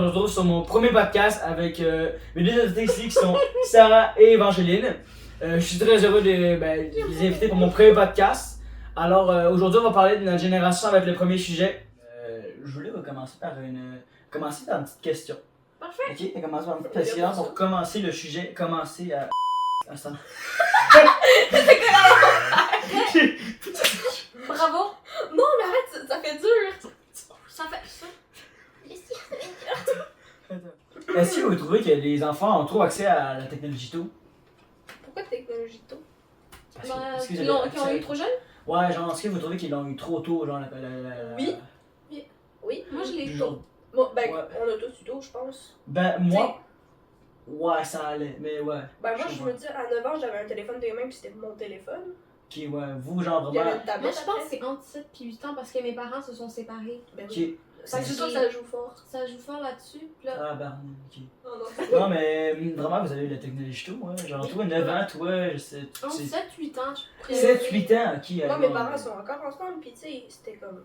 on se retrouve sur mon premier podcast avec mes deux invités ici qui sont Sarah et Evangeline. Je suis très heureux de les inviter pour mon premier podcast. Alors aujourd'hui, on va parler de notre génération avec le premier sujet. Je voulais commencer par une petite question. Parfait. Ok, on va commencer par une petite question pour commencer le sujet. Commencer à. Ça. Bravo. Non, mais arrête, ça fait dur. Ça fait ça. Est-ce que vous trouvez que les enfants ont trop accès à la technologie tôt? Pourquoi technologie tôt? Parce que Qui ont eu trop jeune? Ouais, genre, est-ce que vous trouvez qu'ils l'ont eu trop tôt, genre Oui. Oui, moi je l'ai eu genre, tôt. Bon, ben, ouais. on a tous eu tôt, je pense. Ben, moi, ouais, ça allait, mais ouais. Ben, moi, je veux dire, à 9 ans, j'avais un téléphone de main, puis c'était mon téléphone. Ok, ouais, vous, genre, Il y avait vraiment. une tablette. Moi, je pense après. que c'est entre 7 et 8 ans parce que mes parents se sont séparés. Ben, Ok. oui. Ça, c'est sûr que ça joue fort. Ça joue fort là-dessus. Puis là, Ah, ben, ok. Non, non. Non, mais vraiment, vous avez eu la technologie tôt, ouais. Genre, toi, 9 ans, toi, je sais. entre 7 et 8 ans, je 7-8 ans, ok. Moi, mes parents sont encore ensemble, puis tu sais, c'était comme.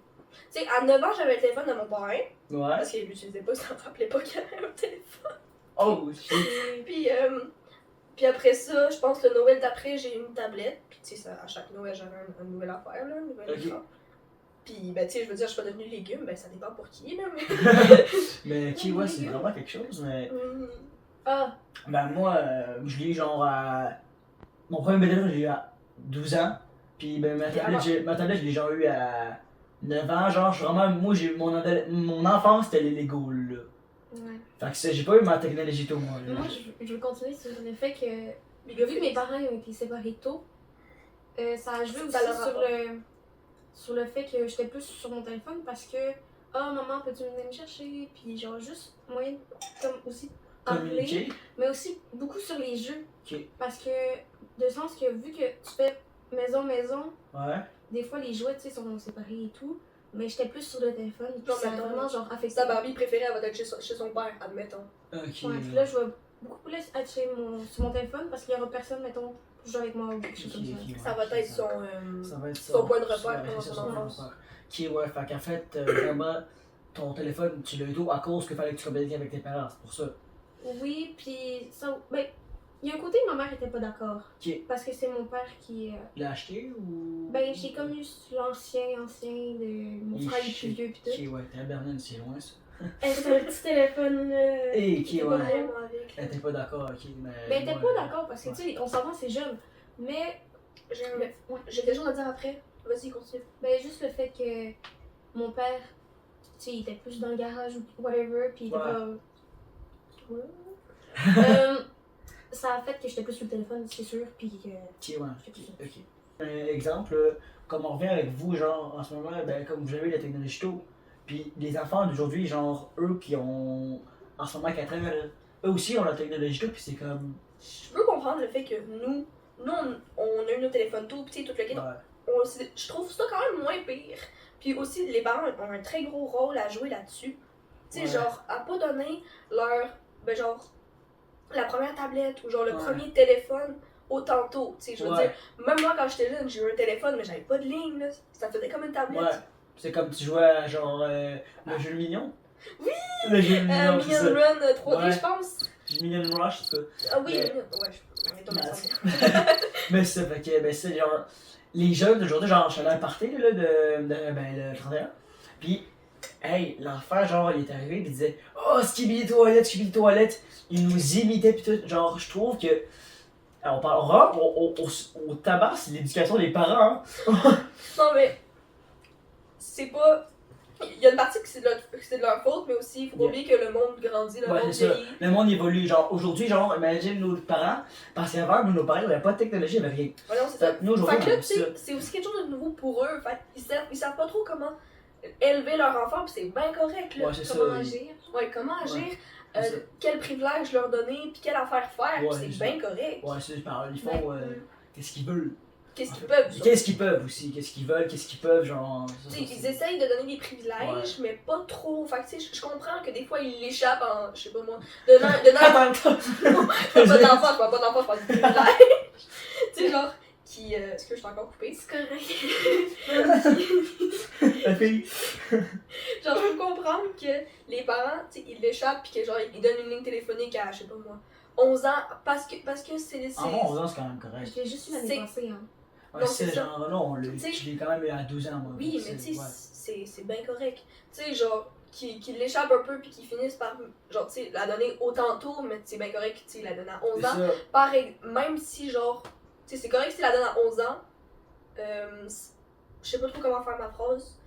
Tu sais, à 9 ans, j'avais le téléphone de mon parrain, Ouais. parce qu'il l'utilisait pas, ça me rappelait pas qu'il avait un téléphone. Oh, shit. Puis après ça, je pense que le Noël d'après, j'ai eu une tablette. Puis tu sais, ça, à chaque Noël, j'avais une nouvelle affaire, là, un nouvel Ok. écran. Puis, ben, tu sais, je veux dire, je suis pas devenue légume, ben, ça dépend pour qui, là, mais. Mais, ok, ouais, c'est vraiment quelque chose, mais. Ah, Ben, moi, je l'ai eu genre à. Mon premier téléphone, je l'ai eu à 12 ans. Puis, ben, ma tablette, je l'ai genre eu à 9 ans. Genre, je suis vraiment. Moi, mon enfance, c'était les Lego, là. ouais. Fait que ça, j'ai pas eu ma technologie tôt, moi. là. Moi, je veux continuer sur le fait que, vu que mes parents ont été séparés tôt, ça a joué aussi Ça leur sur le fait que j'étais plus sur mon téléphone parce que, ah, maman, peux-tu venir me chercher? Puis, genre, juste moyen de, comme aussi parler, Communiquer. mais aussi beaucoup sur les jeux. Ok. Parce que, de sens que vu que tu fais maison, Ouais. des fois les jouets, tu sais, sont séparés et tout, mais j'étais plus sur le téléphone, puis Non, ça a mettons, vraiment, genre, affecté. Sa Barbie préférée, elle va être chez son père, admettons. Ok. Ouais, puis là, je vais beaucoup plus être sur mon téléphone parce qu'il y aura personne, mettons, pour jouer avec moi ou quelque chose comme ça. Ça va être son. Ça va être son point de repère ouais, pendant c'est son son point de enfance. repère. Ok, ouais, fait qu'en fait, vraiment, ton téléphone, tu l'as eu tôt à cause qu'il fallait que tu communiques avec tes parents, c'est pour ça. Oui, puis ça, ben, il y a un côté, ma mère était pas d'accord. Ok. Parce que c'est mon père qui. Tu l'as acheté ou. Ben, j'ai comme eu l'ancien de mon frère le plus vieux, pis tout. Ok, ouais, t'es à Bernard, c'est loin ça. C'est un petit téléphone. Et ok, T'es pas ouais. vraiment avec. Elle était pas d'accord, ok, mais. Ben, elle était ouais. pas d'accord parce que, tu sais, on s'entend, c'est jeune. Mais, ouais. J'ai quelque chose à dire après. Vas-y, continue. Ben, juste le fait que mon père, tu sais, il était plus dans le garage ou whatever, puis il était Ouais. pas. Ouais. Ça a fait que j'étais plus sur le téléphone, c'est sûr, puis que. Ok, ouais, ok. Exemple, comme on revient avec vous, genre, en ce moment, ben, comme vous avez la technologie tôt, puis les enfants d'aujourd'hui, genre, eux qui ont, en ce moment, 4 ans, eux aussi ont la technologie tôt, puis c'est comme. Je peux comprendre le fait que nous on a eu nos téléphones tôt, pis tu sais, tout le kit. Ouais. Je trouve ça quand même moins pire. Puis aussi, les parents ont un très gros rôle à jouer là-dessus. Tu sais, Ouais. genre, à pas donner leur. Ben, genre, la première tablette ou genre le Ouais. premier téléphone autant tôt. Tu sais, je veux Ouais. dire, même moi quand j'étais jeune, j'ai eu un téléphone, mais j'avais pas de ligne, là. Ça faisait comme une tablette. Ouais. C'est comme tu jouais à genre le jeu mignon. Oui! Le jeu mignon, c'est Minion ça. Run 3D, Ouais. je pense. Minion Rush, c'est ça. Ah oui, Mais- Minion. Ouais, on est tombé Mais- ensemble. Mais ça, fait que, ben, c'est genre. Les jeunes d'aujourd'hui, genre, je suis allé à un party, là, le 31. Puis, hey, l'enfant, genre, il est arrivé, puis il disait, oh, Skibidi Toilette. Il nous imitait, puis tout. Genre, je trouve que. On parle, on tabasse l'éducation des parents, hein. Non, mais c'est pas. Il y a une partie que c'est de leur faute, mais aussi, il faut pas Yeah. oublier que le monde grandit, le Ouais, monde c'est ça. vieillit. Le monde évolue. Genre, aujourd'hui, genre, imagine nos parents, parce qu'avant, nos parents, ils n'avaient pas de technologie, ils n'avaient rien. Ouais, non, c'est ça. Fait que nous, aujourd'hui, Fait que on là, a tu sais, ça. c'est aussi quelque chose de nouveau pour eux. Fait ils savent pas trop comment élever leur enfant, pis c'est bien correct, là. Ouais, c'est ça. Comment oui. agir. Ouais, comment agir, c'est ça. quel privilège leur donner, puis quelle affaire faire, Ouais, pis c'est c'est ça. bien correct. Ouais, c'est par ils font qu'est-ce qu'ils veulent. Qu'est-ce En qu'ils fait. peuvent, ça. Qu'est-ce qu'ils peuvent aussi, qu'est-ce qu'ils veulent, qu'est-ce qu'ils peuvent, genre. Ça, Tu sais, ça, ils c'est- essayent de donner des privilèges, mais pas trop. Fait que tu sais, je comprends que des fois ils l'échappent en, je sais pas moi, donnant Attends, pas d'enfant, je parle pas d'enfant, je parle de privilèges. Tu sais, genre, qui. Est-ce que je suis encore coupée? C'est correct. La fille. Genre, je peux comprendre que les parents, tu sais, ils l'échappent pis que genre, ils donnent une ligne téléphonique à, je sais pas moi, 11 ans parce que c'est. En bon, 11 ans, c'est quand même correct. Je l'ai juste eu l'année C'est- passée, hein. Ouais, Non, c'est c'est ça. genre, là, Tu sais- je l'ai quand même eu à 12 ans, moi. Oui, donc mais tu sais, ouais. c'est bien correct. Tu sais, genre, qu'ils l'échappent un peu puis qu'ils finissent par, genre, tu sais, la donner autant tôt, mais c'est bien correct, tu sais, la donner à 11 C'est ans. ça. Pareil, même si, genre, tu sais, c'est correct si la donne à 11 ans, je sais pas trop comment faire ma phrase,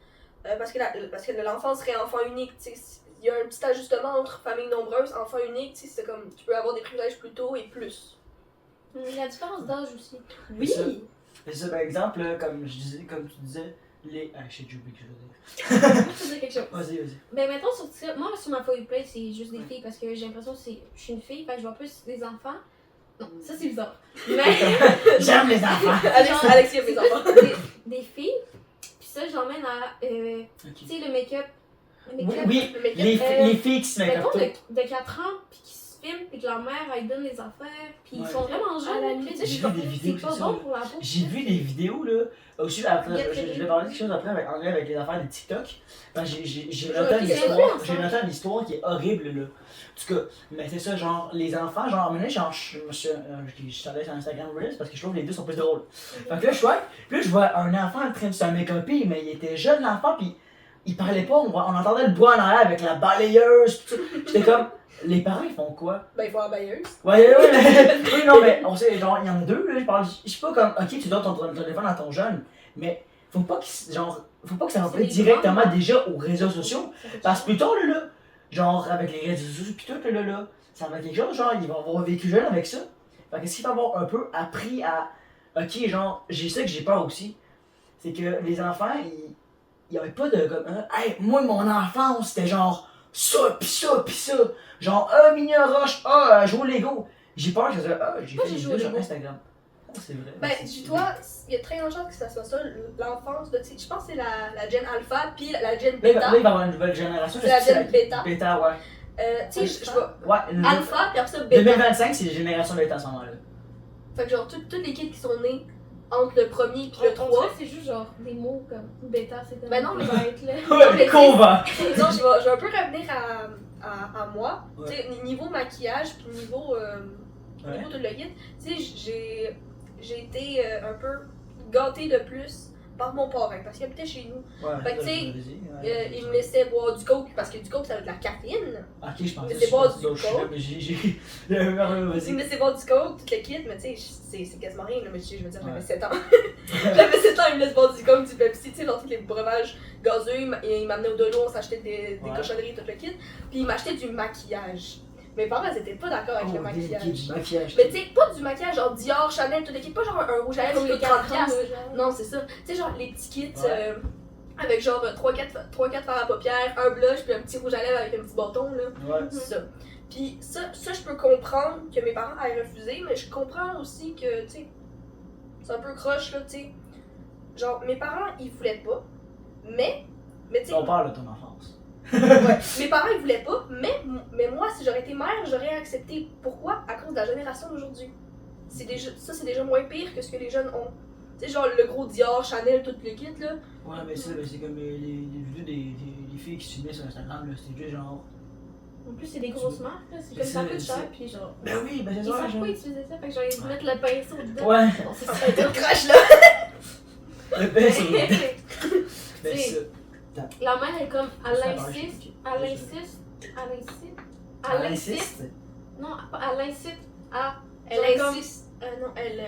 parce que l'enfant serait enfant unique, tu sais. Il y a un petit ajustement entre famille nombreuse, enfant unique, tu sais, c'est comme, tu peux avoir des privilèges plus tôt et plus. Il y a la différence d'âge aussi. Oui! ça. C'est ça, par exemple, là, comme tu disais, les. Ah, je sais, j'ai oublié que je veux dire. Je peux dire quelque chose. Vas-y. Ben mettons sur ça, moi sur ma feuille play c'est juste des filles parce que j'ai l'impression que je suis une fille, fait que je vois plus des enfants. Non, ça c'est bizarre. Mais J'aime les enfants! Alexis a mes enfants. des filles, puis ça j'emmène à, Ok. tu sais le make-up. Le Oui, make-up. oui, Le make-up, les filles qui se mettent Mettons comme de 4 ans, puis qui se filment, puis que leur mère elle donne les affaires, puis ils Ouais. sont vraiment À la jeunes. limite, puis j'ai vu des vidéos, c'est pas c'est ça. bon pour la peau. J'ai vu des vidéos là, aussi après, Get je ready. vais parler de quelque chose après en lien avec les affaires de TikTok. Ben, j'ai Je noté vais une essayer histoire, ensemble. j'ai noté une histoire qui est horrible là. En tout cas, mais c'est ça, genre les enfants, genre maintenant genre je suis allé sur Instagram Reels parce que je trouve que les deux sont plus drôles. Fait que là je swipe, puis là je vois un enfant en train de se make-upper, mais il était jeune l'enfant puis il parlait pas, on entendait le bois en arrière avec la balayeuse, pis tout. J'étais comme, les parents ils font quoi? Ben, il faut avoir bailleuse. Ouais, oui, non, mais on sait, genre, il y en a deux, là, je suis pas comme, ok, tu donnes ton téléphone à ton jeune, mais faut pas faut pas que ça C'est remplisse des directement grands. déjà aux réseaux sociaux, parce que plus tard, là, genre, avec les réseaux sociaux pis tout, là, ça va être quelque chose, genre, ils vont avoir vécu jeune avec ça. Fait qu'est-ce qu'il faut avoir un peu appris à, ok, genre, j'ai ça que j'ai peur aussi, c'est que les enfants, il y avait pas de, comme, hey, moi, mon enfance, c'était genre, ça, pis ça, pis ça. Genre, mini roche, jouer au Lego. J'ai peur que ça soit, j'ai Moi, fait j'ai des joué au vidéos sur Lego. Instagram. Oh, c'est vrai. Ben, c'est- dis-toi, il y a très longtemps que ça soit ça, l'enfance de, tu sais, je pense que c'est la Gen Alpha puis la Gen Là, il Beta. va y avoir une nouvelle génération. C'est la je sais Gen que Beta. Beta, ouais. Tu sais, je vois Ouais, Alpha puis après ça Beta. 2025, c'est la génération Beta à ce moment-là. Fait que genre, toutes les kids qui sont nés entre le premier puis le On 3. dirait que c'est juste genre des mots comme bêta, c'est Ben non, mais- bête là. mais Ouais, con va! Disons, je vais un peu revenir à moi. Ouais. Tu sais, niveau maquillage puis niveau Ouais. tout le kit. Tu sais, j'ai été un peu gâtée de plus par mon parrain parce qu'il habitait chez nous. Ouais, Fait que, tu sais, vas-y, ouais. Il me laissait boire du coke parce que du coke ça a de la caféine. Ok, je pensais mais c'est pas du je suis là, coke. mais j'ai. Il Vas-y. me laissait boire du coke, tout le kit, mais tu sais, c'est quasiment rien. Là, mais je veux dire, j'avais Ouais. 7 ans. J'avais 7 ans, il me laisse boire du coke, du Pepsi, tu sais, dans tous les breuvages gazeux. Il m'amenait au dolo, on s'achetait des Ouais. cochonneries, tout le kit. Puis il m'achetait du maquillage. Mes parents, ils étaient pas d'accord avec le Oh, maquillage. du maquillage. Mais tu sais, pas du maquillage genre Dior, Chanel, tout le kit, pas genre un rouge à lèvres Comme qui les coûte 30$. 40 Non, c'est ça. Tu sais, genre les petits kits Ouais. avec genre 3-4 fards à paupières, un blush, puis un petit rouge à lèvres avec un petit bâton, là. Ouais. C'est ça. Puis ça, je peux comprendre que mes parents aient refusé, mais je comprends aussi que, tu sais, c'est un peu croche, là, tu sais. Genre, mes parents, ils voulaient pas, mais tu sais, On parle de ton enfance. ouais, mes parents, ils voulaient pas, mais moi, si j'aurais été mère, j'aurais accepté. Pourquoi? À cause de la génération d'aujourd'hui. C'est déjà moins pire que ce que les jeunes ont. Tu sais, genre le gros Dior, Chanel, tout le kit, là. Ouais, mais ça, c'est comme les vidéos des filles qui se filmaient sur Instagram, là, c'était juste genre. En plus, c'est des grosses marques, là. C'est C'est comme ça ça, coûte cher, c'est- puis genre. Ben oui, ben c'est Ils ça, savent genre. pas utiliser ça, fait que genre, ils mettent le pinceau dedans. Ouais, Bon, c'est ça. Crash, là! le pire, c'est le. Ben C'est- ça. La mère, elle est comme, elle Ça, insiste, ok. elle insiste, elle insiste, Elle insiste. non, elle incite à, Elle genre, insiste. Non, elle.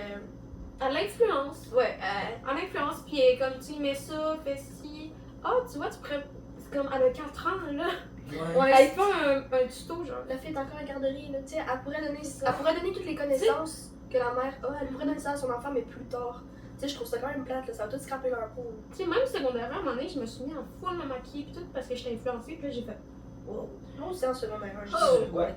elle influence, Ouais, elle influence, puis elle est comme, tu mets ça, fais ci, tu vois, tu pourrais, c'est comme, elle a 4 ans, là, Ouais. elle fait un tuto, genre, la fille est encore à la garderie, là. Tu sais, elle pourrait donner toutes les connaissances que la mère a. Elle pourrait donner ça à son enfant, mais plus tard. Tu sais, je trouve ça quand même plate, là. Ça va tout scraper leur peau. tu sais, même secondaire, à un moment donné, je me suis mis en full me maquiller, puis tout, parce que j'étais influencée, puis là, j'ai fait, wow. Moi aussi, en secondaire 1, Oh! Ouais,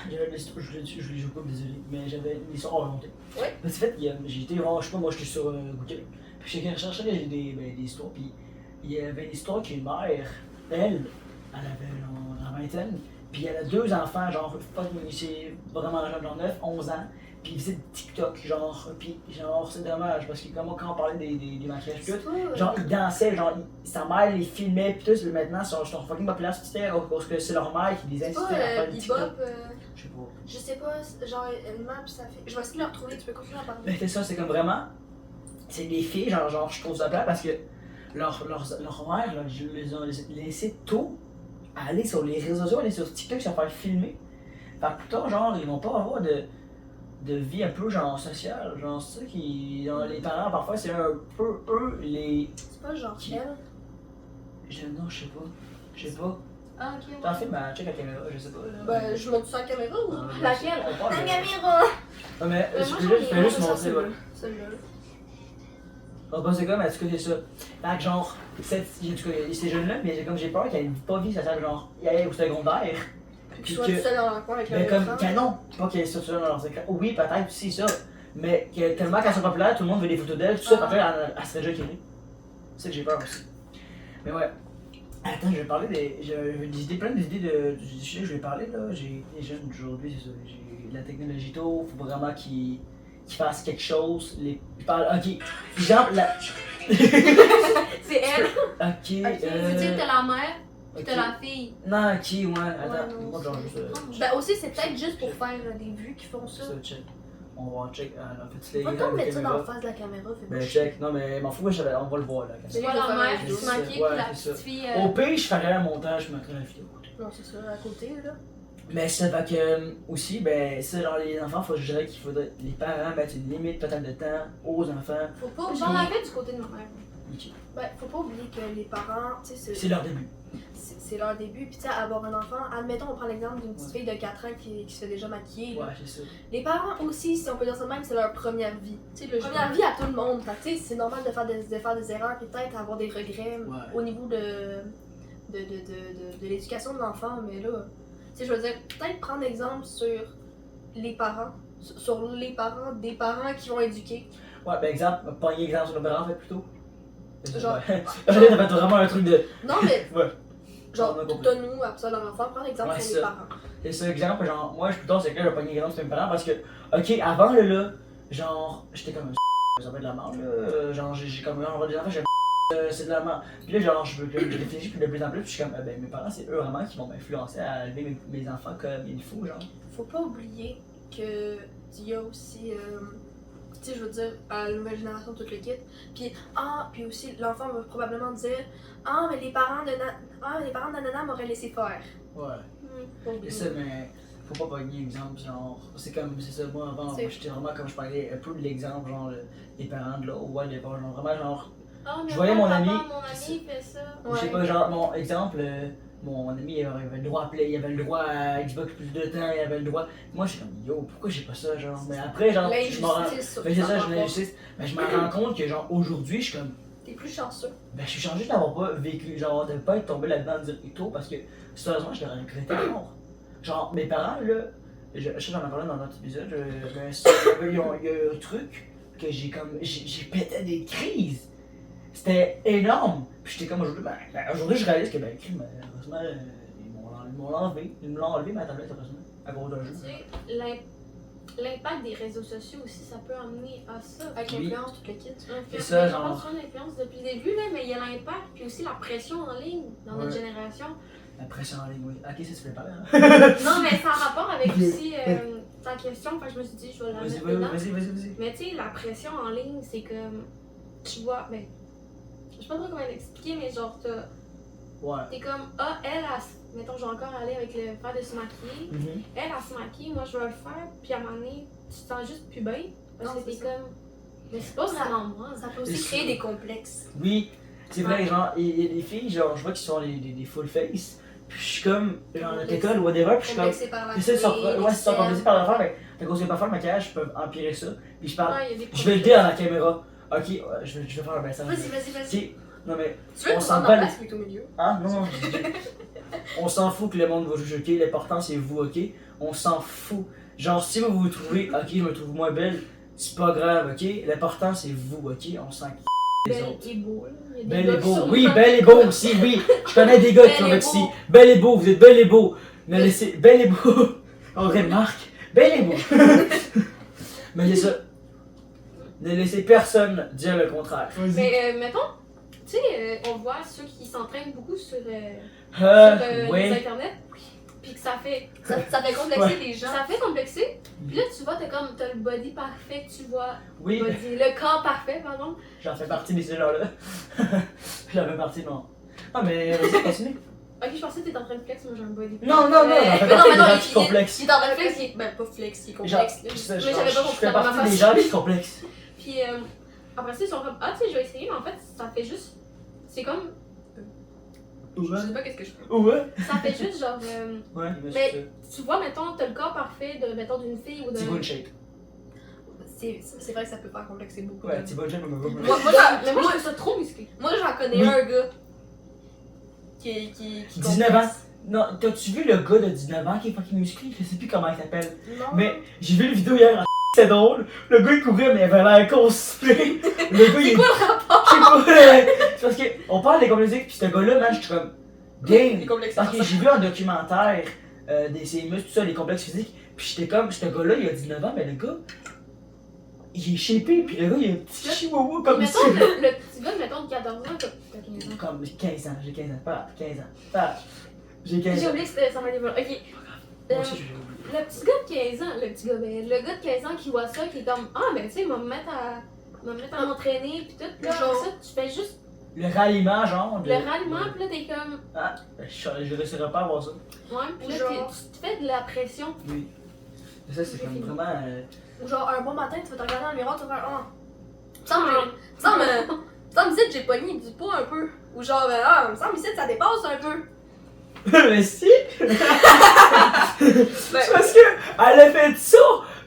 j'avais une histoire, je coupe, désolé, mais j'avais une histoire à raconter. Ouais. Parce qu'en fait, j'ai été voir, je sais pas, moi j'étais sur Google, puis j'ai recherché des histoires, puis il y avait une histoire qu'une mère, elle avait la vingtaine, puis elle a 2 enfants, genre, c'est vraiment jeune, genre 9, 11 ans, Puis ils faisaient des TikTok, genre, pis genre, c'est dommage, parce que comme quand on parlait des maquillages pis tout, C'est pas, genre, ils dansaient, genre, sa mère les filmait pis tout, mais maintenant, ils sont fucking populaires sur Twitter, parce que c'est leur mère qui les c'est pas incitait à faire des TikTok. Bebop, Je sais pas. je sais pas, genre une map ça fait. Je vais essayer de le retrouver, tu peux continuer à parler. Mais c'est ça, c'est comme vraiment, c'est des filles, genre, je trouve ça plat parce que leur mère, là, je les ont laissé tôt aller sur les réseaux sociaux, aller sur TikTok, se faire filmer. Fait que plus tard, genre, ils vont pas avoir de vie un peu, genre, sociale. Genre, c'est ça qui. Genre, les parents, parfois, c'est un peu eux, les. C'est pas genre Qui? elle. Non, je sais pas. Je sais pas. Ah, ok. T'en filmes, check la caméra, je sais pas. Là. Ben, je monte sur la caméra ou. Laquelle? On parle La de- caméra! Non, mais moi, je j'en fais ai juste une, montrer, celle-là. ouais. Celle-là. Ah, bah, c'est comme, est-ce que c'est ça? Fait que, genre, ces jeunes-là, mais comme j'ai peur qu'elles n'aient pas vie sociale, genre, ils aillent au secondaire. Puis Puis tu sois que- tout seul dans le coin avec Mais le comme écran. canon, pas qu'elle soit seule dans leurs écrans. Oui, peut-être aussi ça. Mais que, tellement qu'elle soit populaire, tout le monde veut des photos d'elle, tout ça, Ah. peut-être elle serait déjà killée. C'est ça que j'ai peur aussi. Mais ouais. Attends, je vais parler des. J'ai idées, plein d'idées du sujet que je vais parler là. J'ai les jeunes d'aujourd'hui, c'est ça. J'ai la technologie tôt, faut vraiment qu'ils fassent quelque chose. Je parle. Ok. Exemple, la. C'est elle. Ok. Tu dis que t'as la mère, puis t'as ok. la fille. Non, ok, ouais. Attends, non, moi, genre juste. Ben aussi, c'est peut-être juste pour faire des vues qui font ça. Ça, check. On va check. En fait, les Pas gars, comme la mettre ça dans caméra. la face de la caméra, fait Ben pas check, non mais m'en fous, on va le voir là. Tu lui, vois il va la faire mère la qui vidéo, se maquille, ouais, puis la c'est petite ça. fille. Au pire, je ferais un montage, je mettrais la vidéo. Non, c'est ça, à côté, là. Mais ça fait que aussi, ben ça, genre les enfants, je dirais qu'il faudrait les parents mettre une limite totale de temps aux enfants. Faut pas J'en oublier. avais du côté de ma mère. Ok. Ben, faut pas oublier que les parents, tu sais, C'est leur début. c'est leur début. Puis, tu sais, avoir un enfant, admettons, on prend l'exemple d'une petite fille de 4 ans qui se fait déjà maquiller. là. Ouais, c'est ça. Les parents aussi, si on peut dire ça de même, c'est leur première vie. Tu sais, première vie à tout le monde. Fait que, tu sais, c'est normal de faire des erreurs, puis peut-être avoir des regrets Ouais. au niveau de l'éducation de l'enfant. Mais là, tu sais, je veux dire, peut-être prendre exemple sur les parents. Sur les parents des parents qui vont éduquer. Ouais, ben exemple, pogner exemple sur nos parents, fait plutôt. Genre- Ouais. T'as fait vraiment un truc de. Non, mais Ouais. genre, On a compris. t'as nous, après ça, l'enfant, prendre exemple Ouais, sur ça. les parents. C'est ça, exemple, genre, moi, je plutôt, c'est que je pogner exemple sur mes parents parce que, ok, avant là, genre, j'étais comme un ça va être de la merde, là. Genre, j'ai comme, on va des enfants, c'est de la merde. Puis là, genre, je réfléchis plus de plus en plus, puis je suis comme, ben, mes parents, c'est eux vraiment qui vont m'influencer à élever mes enfants comme il faut, genre. Faut pas oublier que il y a aussi, tu sais, je veux dire, à la nouvelle génération, tout le kit. Puis aussi, l'enfant va probablement dire, mais les parents de Nana m'auraient laissé faire. Ouais. Pas oublier. C'est ça, mais faut pas pogner exemple, genre, c'est comme, c'est ça, moi avant, C'est- j'étais vraiment comme je parlais un peu de l'exemple, genre, les parents de là, ouais, les parents, genre, vraiment, genre, Ah, mais Je voyais moi, mon papa, ami- Mon ami fait ça. je sais Ouais. pas, genre, mon exemple, mon ami, il avait le droit à Play, il avait le droit à Xbox plus de temps, il avait le droit. Moi, je suis comme, yo, pourquoi j'ai pas ça, genre, mais après, genre, je m'en rends. L'injustice sur Ben, c'est ça, par je rapport. l'injustice. Mais je me rends compte que, genre, aujourd'hui, je suis comme, T'es plus chanceux. ben, je suis changé d'avoir pas vécu, genre, de pas être tombé là-dedans direct tôt, parce que, sérieusement, je l'aurais regretté à mort. Genre, mes parents, là, je sais que j'en ai parlé dans notre épisode, mais il y a un truc que j'ai pété des crises. C'était énorme. Puis j'étais comme aujourd'hui, aujourd'hui je réalise que, ben, crime, heureusement, ils m'ont enlevé. Ils me l'ont enlevé, ma tablette, heureusement, à cause d'un jeu. Tu sais, l'impact des réseaux sociaux aussi, ça peut amener à ça. Avec Oui. l'influence, tout le kit. C'est ça, On genre- parle souvent d'influence depuis le début, là, mais il y a l'impact, puis aussi la pression en ligne dans notre Ouais. génération. La pression en ligne, oui. Ok, ça, tu voulais parler, hein? Non, mais c'est en rapport avec aussi ta question, enfin, je me suis dit, je vais la Vas-y, mettre dedans. vas-y. Mais tu sais, la pression en ligne, c'est comme, tu vois, ben, je sais pas trop comment l'expliquer, mais genre, Ouais. t'es comme, mettons, je vais encore aller avec le faire de se maquiller. Mhm. Elle se maquille, moi je vais le faire, puis à un moment donné, tu te sens juste plus bien. Parce Non, que t'es c'est ça. comme, mais c'est pas vraiment moi. Ça peut aussi C'est créer sûr. des complexes. Oui, c'est vrai, genre, et les filles, genre, je vois qu'ils sont des full face. Puis je suis comme, genre, à notre école ou whatever, puis je suis comme. Complexés par la J'essaie de sortir, ouais, c'est ça, l'excès. complexé par l'affaire, mais fait qu'on sait pas faire le maquillage, je peux empirer ça. Puis je parle, Ouais, il y a des je vais le dire à la caméra. Ok, ouais, je vais faire un message. Vas-y. Ok, non mais, Tu veux On qu'on s'en s'en bat place plutôt au milieu? ah non, on s'en fout que le monde va juger, ok? L'important c'est vous, ok? On s'en fout. Genre, si vous vous trouvez, ok, je me trouve moins belle, c'est pas grave, ok? L'important c'est vous, ok? On s'en les Belle autres. et beau, là. Il y a des Belle gars et qui beau, sont oui, dans belle et le beau TikTok. aussi, oui. Je connais des gars qui sont Belle et ici. beau. Belle et beau, vous êtes belle et beau. Mais laissez, belle et beau. On remarque, belle et beau. Mais c'est ça. Ne laissez personne dire le contraire. Vas-y. Mais mettons, tu sais, on voit ceux qui s'entraînent beaucoup sur les Oui. internets, puis que ça fait complexer Ouais. les gens. Ça fait complexer. Puis là, tu vois, t'as le body parfait, tu vois. Oui, Le corps parfait, pardon. j'en fais partie de ces gens-là. J'en fais partie, non. Non, mais vas-y, continue. Ok, je pensais que t'étais en train de flex, moi j'ai un body. Non, non, non, j'en fais mais non, partie mais des non, gens qui complexent. Il est en train de flex, il est. Ben, pas flex, il est Genre, complexe. là. Mais j'avais pas je compris fais dans ma partie des face. gens qui complexent. Puis après ça, ils sont comme, ah, tu sais, je vais essayer, mais en fait, ça fait juste. C'est comme. Je sais pas qu'est-ce que je fais. Ouais. Ça fait juste genre. Ouais, il me Mais- suffit. Tu vois, mettons, t'as le corps parfait mettons, d'une fille ou d'un. Petit good shape. C'est vrai que ça peut faire complexer beaucoup. Ouais, petit good shape, mais Moi, Mais moi, je trouve ça trop musclé. moi, j'en connais Oui. un gars qui 19 ans. complexe. Non, t'as-tu vu le gars de 19 ans qui est fucking musclé? Je sais plus comment il s'appelle. Non. Mais j'ai vu le vidéo hier, c'est drôle. Le gars il courait, mais il avait l'air constipé. Le gars il est. quoi le rapport? Je sais pas. C'est parce qu'on parle des complexes, puis ce gars-là, man, je suis comme. Il Damn! est complexé Parce par que ça. j'ai vu un documentaire des muscles, tout ça, les complexes physiques, puis j'étais comme, ce gars-là, il a 19 ans, mais le gars, il est shapé, puis le gars, il a un petit chihuahua comme Mettons, ça. le petit gars, mettons, de 14 ans, t'as 15 ans. Comme 15 ans, j'ai 15 ans, pas 15 ans. Pas, j'ai 15 J'ai ans. oublié que c'était ça m'a développé. Ok. Moi aussi, j'ai oublié. Le petit gars de 15 ans, le gars de 15 ans qui voit ça, qui est comme, ah, ben tu sais, il va me mettre à m'entraîner, pis tout. Puis là, Genre- après ça, tu fais juste Le ralliement, genre. le ralliement, pis là, t'es comme, Ah, je réussirais pas à voir ça. ouais, pis là, Genre- tu te fais de la pression. Oui. Mais ça, c'est comme vraiment. Ou genre, un bon matin, tu vas te regarder dans le miroir, tu vas faire. Ah. Me semble ici que j'ai pogné du poids un peu. Ou genre, me semble ici que ça dépasse un peu. Mais si! Ben, C'est parce que elle a fait ça!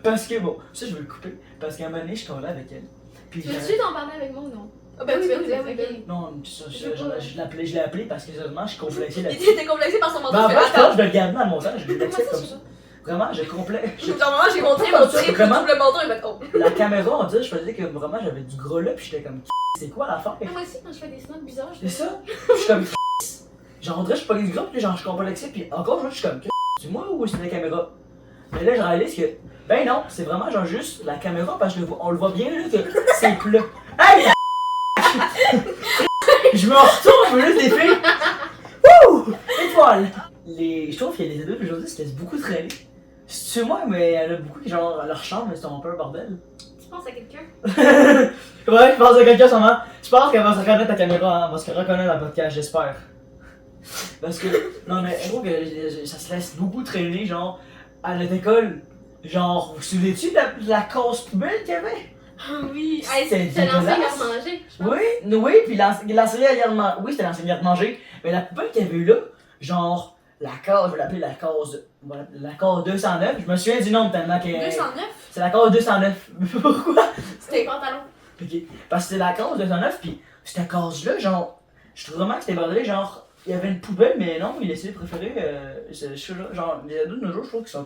Parce que, bon, ça, je vais le couper. Parce qu'à un moment donné, je parlais avec elle. Puis, Tu veux-tu t'en parler avec moi ou non? ah ben, tu Oui, veux oui, dire, oui, c'est oui. non, ça, Je veux pas. je l'ai appelé parce que, sérieusement, je suis complexé Il là-dessus. était complexé par son Ben, menton. en fait, je pense que je vais le garder dans mon temps, je vais Comment l'accepte ça, comme je ça. sais pas? Vraiment, j'ai complet. Genre, vraiment, j'ai montré mon Comment? triple Comment? double menton, il va être oh. La caméra, on dirait, je faisais que vraiment, j'avais du gros là, puis j'étais comme, c'est quoi l'affaire? Ah, moi aussi, quand je fais des snaps bizarres, je C'est fais ça? Puis je suis comme, genre, on dirait, je suis pas du gros, puis genre, je suis complexé, puis encore, je suis comme, c'est moi ou c'est la caméra? Mais là, je réalise que, ben non, c'est vraiment genre juste la caméra, parce que on le voit bien là, que c'est plat. Hey! Je me retourne, je veux juste des filles. Wouh! Étoile! Je trouve qu'il y a des adultes aujourd'hui qui se laissent beaucoup traîner. C'est moi, mais il y en a beaucoup qui, genre, à leur chambre, ils sont un peu un bordel. Tu penses à quelqu'un? Ouais, je pense à quelqu'un en ce moment. Je pense qu'elle va se reconnaître ta caméra, hein. Elle va se reconnaître dans le podcast, j'espère. Parce que, non mais, je trouve que ça se laisse beaucoup traîner, genre, à notre école. Genre, vous vous souvenez-tu de la case poubelle qu'il y avait? Ah oui! C'était C'est l'ancien dégueulasse. garde-manger, je pense. Oui, puis l'enseignant garde-manger. Oui, c'était l'enseignant garde-manger. Mais la poubelle qu'il y avait eu là, genre, la case, je vais l'appeler la case 209. Je me souviens du nom tellement que. 209? C'est la case 209. Pourquoi? C'était les pantalons. Ok. Parce que c'était la case 209, puis cette case-là, genre, je trouve vraiment que c'était bordé, genre, il y avait une poubelle, mais non, il essaie de préférer, genre, les ados de nos jours, je trouve qu'ils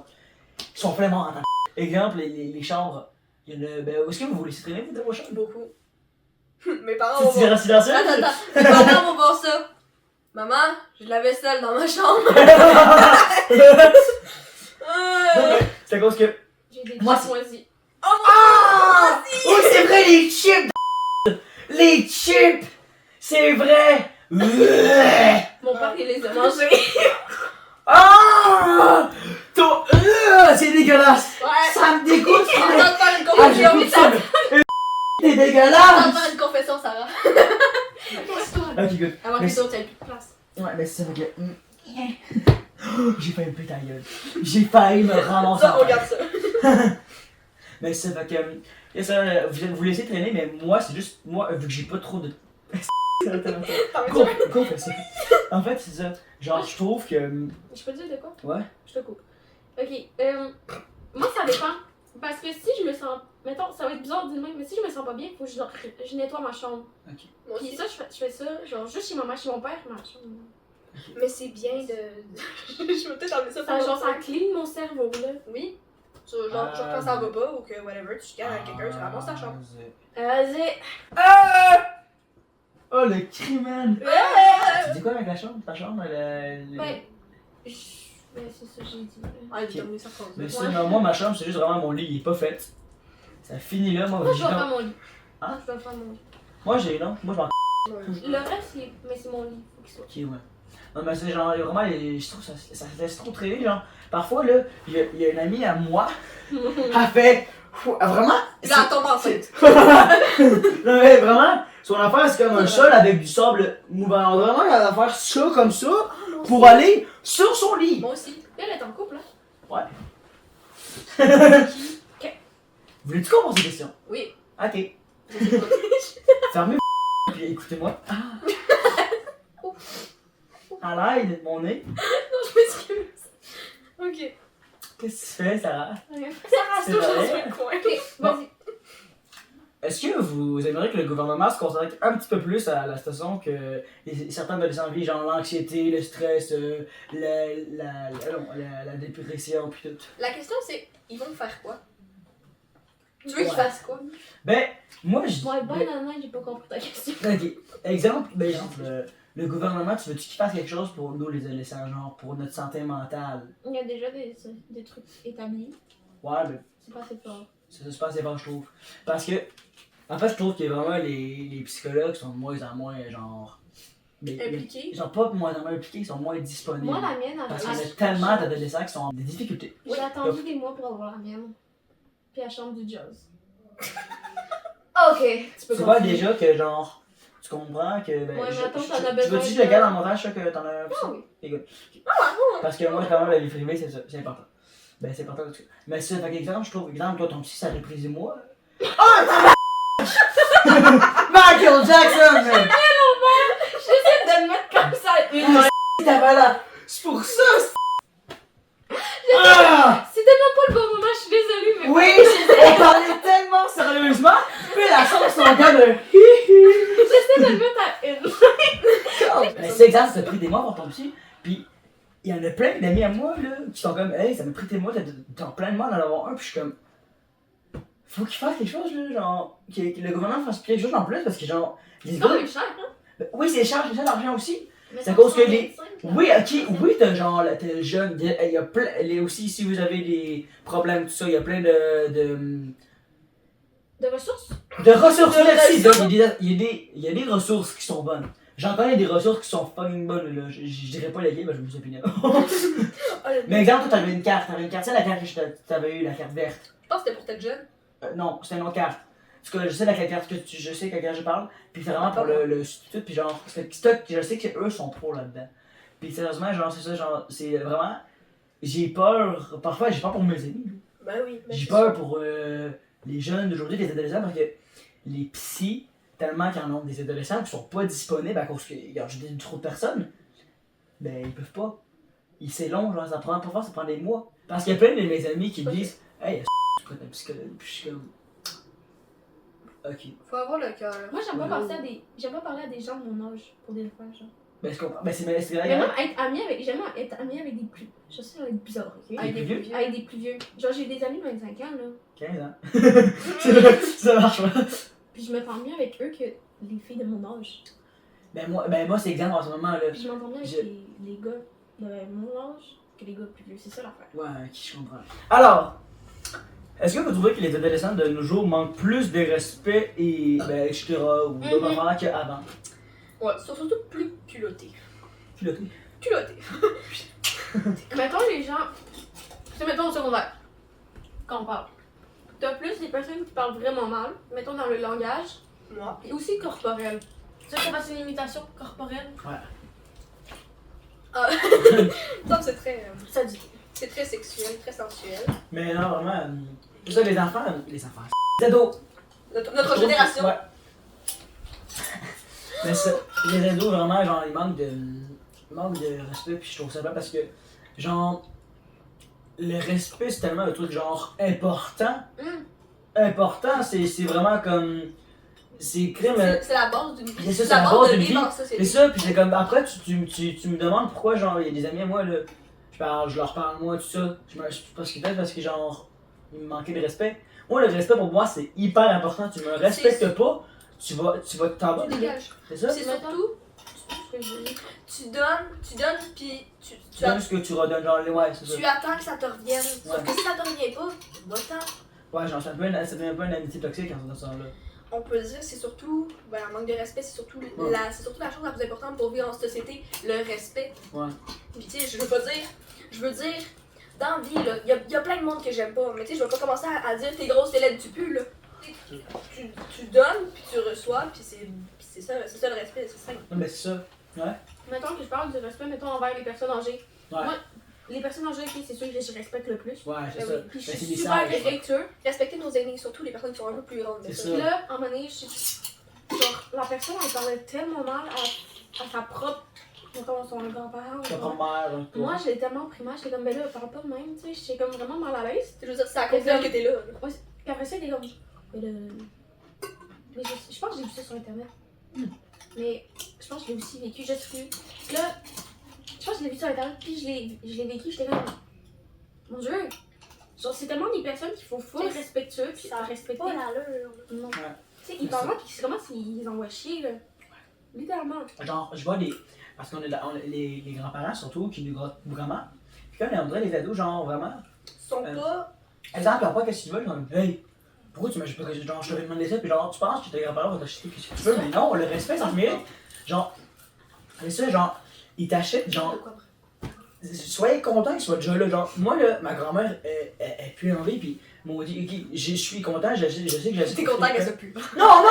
sont vraiment en temps. Exemple, les chambres. Il y en a, ben, où est-ce que vous laissez traîner, vous, dans vos chambres? Beaucoup. Mes parents vont C'est voir. silencieux? Attends, mes parents vont voir ça. Maman, j'ai de la vaisselle dans ma chambre. C'est à cause que. J'ai des Moi, chips c'est- moisis. Ah! Oh, c'est vrai, les chips! Les chips! C'est vrai! Mon père, il les a mangés. Ah! C'est dégueulasse! Ouais. Ça me dégoûte! On va te faire une Ah, j'ai confession. goûté ça! C'est On va te dégueulasse! faire une confession, Sarah. Casse-toi. Ok, good. Avant que Mais les autres aient plus de place. Ouais, mais c'est ça, fait que. J'ai failli me péter la gueule. J'ai failli me ramasser. Ça, en on terre. regarde ça. Mais c'est ça, fait que. Et ça, vous laissez traîner, mais moi, c'est juste. Moi, vu que j'ai pas trop de. Confession. En fait, c'est ça. Genre, je trouve que. Je peux te dire de quoi? Ouais. Je te coupe. Ok, moi ça dépend. Parce que si je me sens. Mettons, ça va être bizarre d'une même, mais si je me sens pas bien, il faut que je nettoie ma chambre. Moi Puis aussi. ça, je fais ça, genre juste chez maman, chez mon père, ma chambre. Mais c'est bien de. Je vais peut-être enlever ça Ça, pour genre, ça clean mon cerveau, là. Oui. Genre, quand ça va pas ou que whatever, tu chicanes avec quelqu'un, tu ramasses ta chambre. Vas-y. Oh, le crimen! Tu dis quoi avec la chambre? Ta chambre, Ben, ben c'est ça que j'ai dit. Ah, il a terminé ça comme Mais ça. ça, non, moi, ma chambre, c'est juste vraiment mon lit, il est pas fait. Ça finit là, moi. Moi, je dois faire mon lit. Hein? Je dois faire mon lit. Moi, j'ai non. Moi, je m'en. Le reste, mais c'est mon lit. Faut qu'il soit. Ok, ouais. Non, mais c'est genre, vraiment, je trouve ça se laisse trop traîner. Genre, parfois, là, il y a une amie à moi, elle fait. Vraiment? Là, elle tombe enceinte. Non, mais vraiment, son affaire, c'est comme un sol avec du sable mouvant. Vraiment, elle va faire ça comme ça pour aller sur son lit. Moi aussi. Elle est en couple, là. Ouais. Ok. Voulez-tu qu'on pose des questions? Oui. Ok. Fermez puis écoutez-moi. À l'aide, mon nez. Non, je m'excuse. Ok. Qu'est-ce que tu fais, Sarah? Ça reste C'est toujours vrai? sur le coin. Ok, vas-y. Est-ce que vous aimeriez que le gouvernement se consacre un petit peu plus à la situation que certains adolescents vivent, genre l'anxiété, le stress, la dépression, puis tout? La question, c'est, ils vont faire quoi? Tu veux Ouais. qu'ils fassent quoi? Ben, moi je. Ouais, ben, honnêtement, j'ai pas compris ta question. ok, exemple, le gouvernement, tu veux-tu qu'il fasse quelque chose pour nous les adolescents, genre pour notre santé mentale? Il y a déjà des trucs établis. Ouais, mais C'est pas assez fort. c'est pas assez fort, je trouve. Parce que, en fait, je trouve que vraiment les psychologues sont de moins en moins, genre. Impliqués? Ils sont pas de moins en moins impliqués, ils sont moins disponibles. Moi, la mienne, Parce elle qu'il y a tellement d'adolescents qui sont en des difficultés. J'ai attendu des mois pour avoir la mienne. Puis elle chante du jazz. Ok, tu peux Tu vois continuer. déjà que, genre, tu comprends que. Ben, Ouais, mais attends, t'en as tu besoin veux-tu que je de- le garde en montage, ça, que t'en as. Ah oui. Ok, good. Parce que moi, quand même, la vie privée, c'est important. Ben, c'est important en tout cas. Mais ça, fait exemple, je trouve, exemple, toi, ton psy, ça reprisé moi. Oh, Michael Jackson, man! J'essaie de le mettre comme ça une main. T'avais là. C'est pour ça, Ah! C'était même pas le bon moment, je suis désolée, mais. Oui, on parlait tellement sérieusement, puis la chance son gars de. J'essaie de le mettre à une. Mais c'est exemple, ça a pris des mois pour ton psy, puis il y en a plein d'amis à moi là, qui sont comme, hey, ça m'a pris des mois dans plein de mois d'en avoir un, puis je suis comme, faut qu'il fasse quelque chose là, genre, que le gouvernement fasse quelque chose en plus, parce que genre, les C'est quand gars, même cher, hein? oui, c'est cher l'argent aussi. Mais C'est à cause que les- 125, là. Oui, ok, oui, t'as genre, t'as le jeune, il y a plein, aussi, si vous avez des problèmes, tout ça, il y a plein de De ressources? ressources, De merci, ressources. il y a des ressources qui sont bonnes. J'en connais des ressources qui sont fucking bonnes, là, je dirais pas lesquelles, mais je me suis opinion. Mais exemple, toi, t'avais une carte, c'est la carte que t'avais eu, la carte verte. Je pense que c'était pour tes jeunes. Non, c'était une autre carte. Parce que je sais laquelle carte je sais quelle carte je parle, puis c'est vraiment pour le tout, puis genre, c'est stock, je sais que eux sont pros là-dedans. Puis sérieusement, genre, c'est ça, genre, c'est vraiment, j'ai peur, parfois j'ai peur pour mes amis, Ben oui. j'ai peur pour les jeunes d'aujourd'hui, les adolescents, parce que les psys, tellement qu'il y en a des adolescents qui sont pas disponibles à cause qu'il y a trop de personnes, ben ils peuvent pas. C'est long, genre, ça prend pas fort, ça prend des mois. Parce qu'il y a plein de mes amis qui me disent, hey, tu prends un psychologue, puis je suis comme. Ok. Faut avoir le cœur. Moi, j'aime pas parler à des. J'aime pas parler à des gens de mon âge pour des fois, genre. Ben je comprends. Ben c'est Mais vrai. même être amie avec. J'aime être amie avec des plus. Je sais, ça va être bizarre, ok? Avec des plus vieux? Avec des plus vieux. Genre, j'ai des amis de 25 ans, là. 15 ans. Ça marche pas. Puis je m'entends mieux avec eux que les filles de mon âge. Ben moi c'est exemple en ce moment là. Puis je m'entends mieux avec Je- les gars de mon âge que les gars plus vieux. C'est ça l'affaire. Ouais, ok, je comprends. Alors, est-ce que vous trouvez que les adolescents de nos jours manquent plus de respect et ben, etc. ou d'autres affaires qu'avant? Ouais, ils sont surtout plus culottés. Piloté. Culottés. Mettons les gens. C'est mettons au secondaire. Quand on parle. T'as plus des personnes qui parlent vraiment mal, mettons dans le langage, Moi. et aussi corporel. Tu sais qu'on fasse une imitation corporelle? Donc c'est très. Ça dit. C'est très sexuel, très sensuel. Mais non, vraiment, c'est ça, les enfants, les ados. Notre génération. Ouais. Mais ça, les ados, vraiment, genre, ils manquent de respect, puis je trouve ça bien parce que, genre, le respect, c'est tellement un truc, genre, important. Important, c'est vraiment comme. C'est crime. C'est la base d'une vie. C'est ça, c'est la base de d'une vivre vie. en C'est société. ça, puis c'est comme. Après, tu me demandes pourquoi, genre, il y a des amis à moi, là. Je leur parle, moi, tout ça. Parce que peut-être parce que, genre, il me manquait de respect. Moi, le respect pour moi, c'est hyper important. Tu me respectes pas, tu vas t'en vas. Tu dégages. C'est ça? C'est surtout, tu donnes, puis tu Tu donnes ce que tu redonnes, genre, ouais, c'est ça. attends que ça te revienne. Sauf Ouais. que si ça te revient pas, va-t'en. Ouais, genre, ça devient un peu une amitié toxique en ce sens-là. On peut dire que c'est surtout, ben, un manque de respect, c'est surtout, Ouais. c'est surtout la chose la plus importante pour vivre en société, le respect. Ouais. Puis tu sais, je veux dire, dans la vie, là, y a plein de monde que j'aime pas, mais tu sais, je vais pas commencer à dire t'es grosse, t'es laide, tu pues, là. Tu donnes, puis tu reçois, puis c'est ça le respect, c'est simple. Non, mais c'est ça. Ouais. Mettons que je parle du respect, mettons, envers les personnes âgées. Ouais. Moi, les personnes âgées, ok, c'est sûr que je respecte le plus. Ouais, c'est Ben ça. oui. Puis je Ben, suis c'est des super sages. respectueux. Respecter nos aînés, surtout les personnes qui sont un peu plus grandes. C'est mais ça. Puis là, à un moment donné, genre, la personne, elle parlait tellement mal à sa propre, mettons, son grand-parent. T'as genre. pas mère, Moi, je l'ai tellement pris mal, j'étais comme, ben là, parle pas de même, tu sais, j'étais comme vraiment mal à l'aise. Je veux dire, c'est à cause d'elle que t'es là. Puis après ça, t'es comme, mais là. Mais je pense que j'ai vu ça sur internet. Mais je pense que je l'ai aussi vécu, je sais plus. Puis là, je pense que je l'ai vu sur internet, puis je l'ai vécu, j'étais comme, mon Dieu! Genre, c'est tellement des personnes qui font full respectueux, puis à respecter. Oh l'allure. Non. Ouais. Tu sais, ils parlent mal, puis c'est comment s'ils envoient chier, là. Littéralement. Genre, je vois des. Parce qu'on a les grands-parents surtout qui nous grattent vraiment. Puis quand on dirait les ados, genre vraiment. Ils sont pas. Exemple, leur pas qu'est-ce que tu veux, genre, hey, pourquoi tu m'as genre, je t'avais demandé ça, puis genre, tu penses que tes grands-parents vont t'acheter ce que tu veux, mais non, le respect, ça se mérite. Genre, c'est ça, genre, ils t'achètent, genre, De quoi? soyez contents qu'ils soient déjà là. Genre, moi, là, ma grand-mère, elle pue en vie, puis maudit, ok, je suis content, je sais que j'ai. T'es content qu'elle se pue. Non,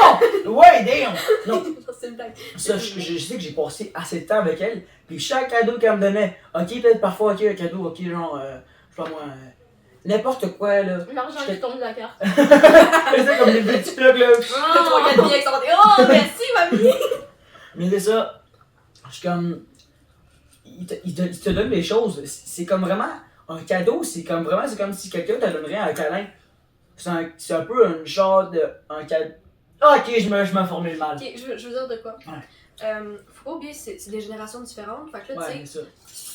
non! Ouais, damn! Non, C'est une blague. ça, je sais que j'ai passé assez de temps avec elle, puis chaque cadeau qu'elle me donnait, ok, peut-être parfois, ok, un cadeau, ok, genre, je sais pas moi, n'importe quoi, là. L'argent qui tombe de la carte. C'est ça, comme des petits trucs, là. T'as 3-4 billets avec sa oh, merci, mamie! Mais c'est ça, je suis comme. Il te donne des choses. C'est comme vraiment un cadeau. C'est comme si quelqu'un te donnerait un câlin. C'est un peu un genre de. Un cadeau. Ah, ok, je m'ai formé le mal. Ok, je veux dire de quoi. Ouais. Faut pas oublier, c'est des générations différentes. Fait que là, Ouais, tu c'est sais,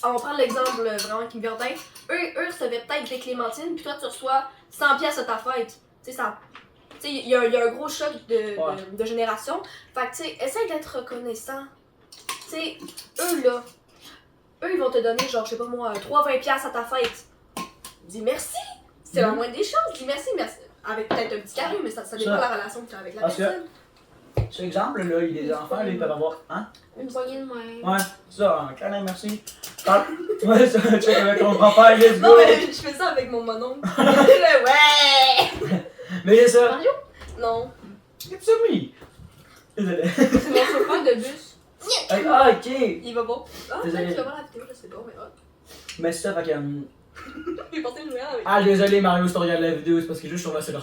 ça. on prend l'exemple vraiment qui me vient en tête. Eux recevaient peut-être des clémentines, puis toi, tu reçois 100 pièces à ta fête. Tu sais, ça. Tu sais, il y a un gros choc de génération. Fait que, tu sais, essaye d'être reconnaissant. Tu sais, eux, ils vont te donner, genre, je sais pas moi, 3,20 pièces à ta fête. Dis merci. C'est la moindre des choses. Dis merci. Avec peut-être un petit carré, mais ça dépend de la relation que tu as avec la Parce que- personne. Cet exemple, là, il y a des enfants, là, ils peuvent avoir. Hein? Une poignée de main. Ouais, ça, un câlin, merci. Ah, ouais, ça, check avec ton grand-père, let's go. Non, mais je fais ça avec mon mononcle. Ouais! Mais c'est ça. Mario? Non. It's me. Désolé. C'est mon chauffeur de bus. Ah, ok. Il va pas. Ah, Désolé. peut-être qu'il va voir la vidéo, je sais pas, mais Mais c'est ça, fait que. j'ai pensé le jouer avec. Ah, désolé Mario, si tu regardes la vidéo, c'est parce que juste sur la c'est là.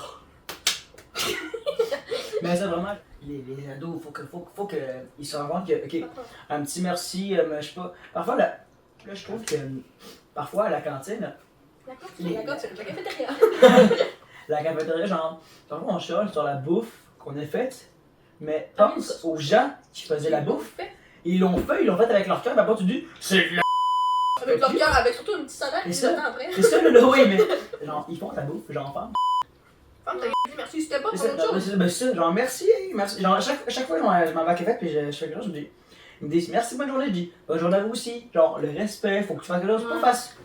Mais ça, vraiment, les ados, faut que ils se rendent compte que, ok, un petit merci, mais je sais pas. Parfois, là, je trouve que, parfois, à la cantine, D'accord, c'est la cafétéria. la cafétéria, genre, parfois on chiale sur la bouffe qu'on a faite, mais pense aux gens qui faisaient la bouffe, ils l'ont fait avec leur cœur, mais après tu dis, c'est la. Avec leur cœur, avec surtout une petite sonnette Et qui ça? attend après. C'est ça, là, oui, mais, genre, ils font ta bouffe, genre, femme. Femme, t'as dit merci, c'était pas Mais pour autre chose. c'est ça, genre merci, merci. Genre chaque fois je m'en vais à café puis je fais quelque chose, je me dis, ils me disent merci, bonne journée, je dis bonne journée à vous aussi. Genre le respect, faut que tu fasses quelque chose, pas face.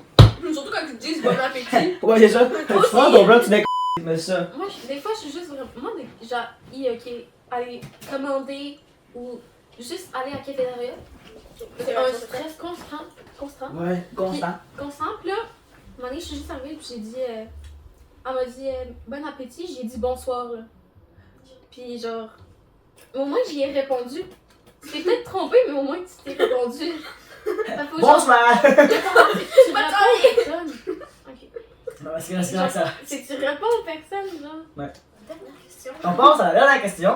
Surtout quand tu te dis bon appétit. Ouais, c'est ça. Tu prends ton blanc, tu n'es mais ça. Moi, des fois, je suis juste vraiment. Moi, genre, ok, aller commander ou juste aller à la cafétéria. C'est un stress constant. Ouais, constant. Constant. Puis là, à un moment donné, je suis juste arrivée puis j'ai dit. Elle m'a dit bon appétit, j'ai dit bonsoir là. Puis genre, au moins j'y ai répondu. Tu t'es peut-être trompé, mais au moins tu t'es répondu. Faut Bonsoir! tu réponds aux personnes. Ok. Non, c'est ça. C'est que tu réponds aux personnes, genre. Dernière question. On passe à la dernière question.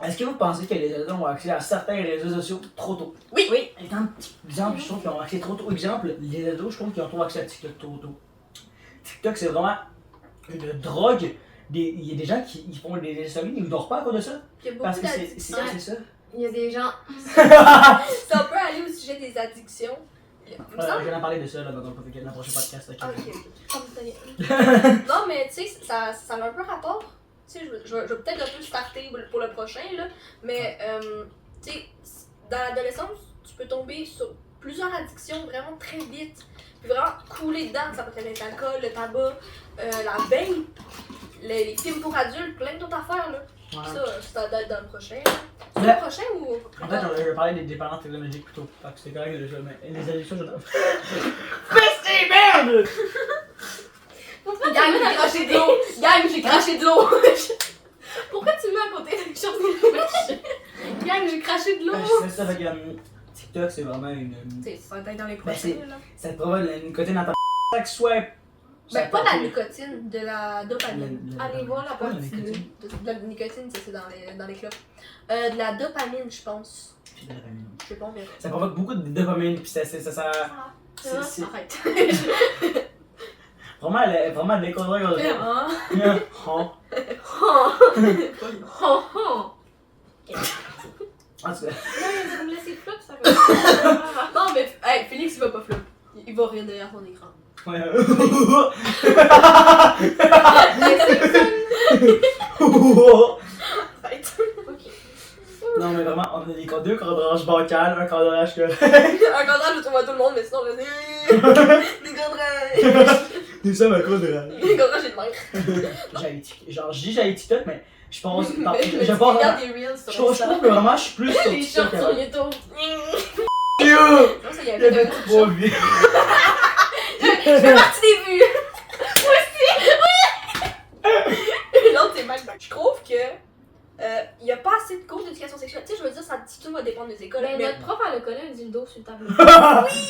Est-ce que vous pensez que les ados ont accès à certains réseaux sociaux trop tôt? Oui. Exemple, je trouve qu'ils ont accès trop tôt. Exemple, les ados, je trouve qu'ils ont trop accès à TikTok trop tôt. TikTok, c'est vraiment une drogue. Il y a des gens qui font des insomnies, ils ne dorment pas à cause de ça. Il y a beaucoup Parce que d'addictions. c'est ça. Il y a des gens. Ça peut aller au sujet des addictions. Il me Voilà, semble. je vais en parler de ça là, dans le prochain podcast. Ah, ok. ok. Comme ça y est. Non, mais tu sais, ça a un peu rapport. Tu sais, je vais peut-être un peu starter pour le prochain, là. Mais, tu sais, dans l'adolescence, tu peux tomber sur plusieurs addictions vraiment très vite. Puis vraiment couler dedans, ça peut être l'alcool, le tabac, la vape, les films pour adultes, plein d'autres affaires là. Ouais. Ça doit être dans le prochain. C'est Ouais. le prochain ou plus En fait, tard? je vais parler des dépendances technologiques plutôt. Fait que c'est correct déjà, mais les addictions, je dois. Fais merde! Gang, j'ai craché de l'eau! Gang, j'ai craché de l'eau! Pourquoi tu me mets à côté d'une chose de Gang, j'ai craché de l'eau! C'est ça, fait que TikTok, c'est vraiment une. Ça va être dans les Ben, prochains là. Ça te provoque une nicotine dans ta que soit. Ben, pas de la nicotine, de la dopamine. Allez voir la Quoi, la partie nicotine? De la nicotine, c'est dans les clubs. De la dopamine, je pense. C'est de la dopamine. Je sais pas, mais. Ça provoque beaucoup de dopamine, puis ça. C'est Arrête. vraiment de l'école. Vraiment. Oh. En tout cas. Non, il va me laisser flop, ça va. Non, mais hey, Félix, il va pas flop. Il va rire derrière ton écran. Ouais. Arrête. Non, mais vraiment, on a deux cadrages bancals, un cadrage que. Un cadrage, je trouve à tout le monde, mais sinon, vas-y. Des cadrages. Nous sommes un cadrage. Les cadrages, j'ai de l'air. J'ai TikTok, mais je pense. Je Je pense. regarde des reels sur Je trouve Insta. que vraiment, je suis plus sur Les TikTok. shorts sur YouTube. Yo! Non, ça, il y a Il y avait un trop vu. Je fais partie des vues. Moi aussi. Oui. L'autre, c'est Mac. Je trouve que il y a pas assez de cours d'éducation sexuelle. Tu sais, je veux dire, ça tout va dépendre des écoles. Ben, mais notre prof, elle a collé un dildo sur le tableau.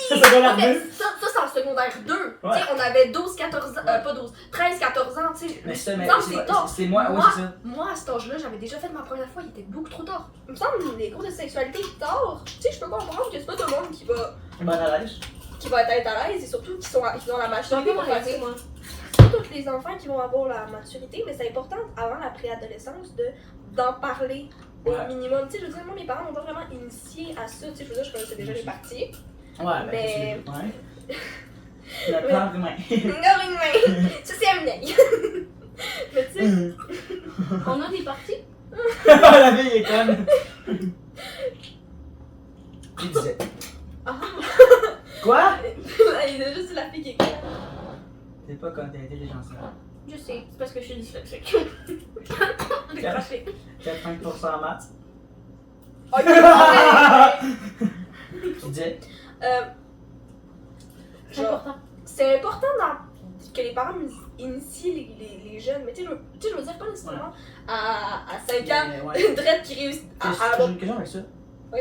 Ça s'appelle la mais rue. ça c'est en secondaire 2. Ouais. Tu sais, on avait 12, 14 ans, pas 12, 13, 14 ans, tu sais. Mais c'est Non, c'est tard. c'est moi, ouais, c'est ça. Moi, à cet âge-là, j'avais déjà fait ma première fois, il était beaucoup trop tard. Il me semble que les cours de sexualité tard, tu sais, je peux comprendre que c'est pas tout le monde qui va À l'aise. être à l'aise et surtout qui ont la Je suis un maturité peu pour faire ça. malaisée, moi. Pas tous les enfants qui vont avoir la maturité, mais c'est important avant la préadolescence d'en parler au Ouais. minimum. Tu sais, je veux dire, moi, mes parents m'ont pas vraiment initié à ça. Tu sais, je veux dire, je connaissais déjà les parties. Ouais, ben, Mais- c'est. Ouais. La plante humaine. Ça, c'est Aminé. Mais tu sais, On a des parties. La vieille est conne. Tu disais. Ah. Quoi? il y a juste la fille qui est conne. T'es pas comme t'es intelligente, ça. Je sais, c'est parce que je suis dyslexique. J'ai craché. 4-5% en maths. Ok, ouais. Tu disais. C'est Genre, important. c'est important que les parents initient les jeunes, mais tu sais, je veux dire pas nécessairement à 5 ans, Mais, ouais. une drette qui réussit J'ai une question avec ça. Oui.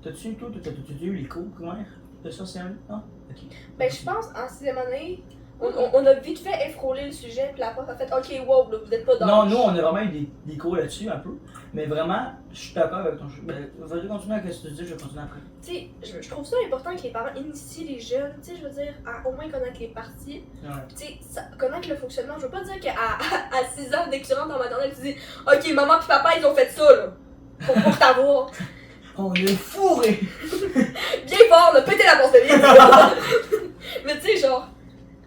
T'as-tu eu les cours primaires de ça, c'est un. Non? Ok. Ben, je pense, en 6e année, on a vite fait effrôler le sujet, puis la prof a fait OK, wow, là, vous êtes pas dans. Non, nous, on a vraiment eu des cours là-dessus, un peu. Mais vraiment, je suis d'accord avec ton. Ben, vas-y, continue avec ce que tu dis, je vais continuer après. Tu sais, je trouve ça important que les parents initient les jeunes, tu sais, je veux dire, à au moins connaître les parties, Ouais. tu sais, connaître le fonctionnement. Je veux pas dire qu'à 6 ans, dès que tu rentres en maternelle, tu dis OK, maman puis papa, ils ont fait ça, là, pour t'avoir. On est fourré! Bien fort, on a pété la porte de vide. Mais tu sais, genre,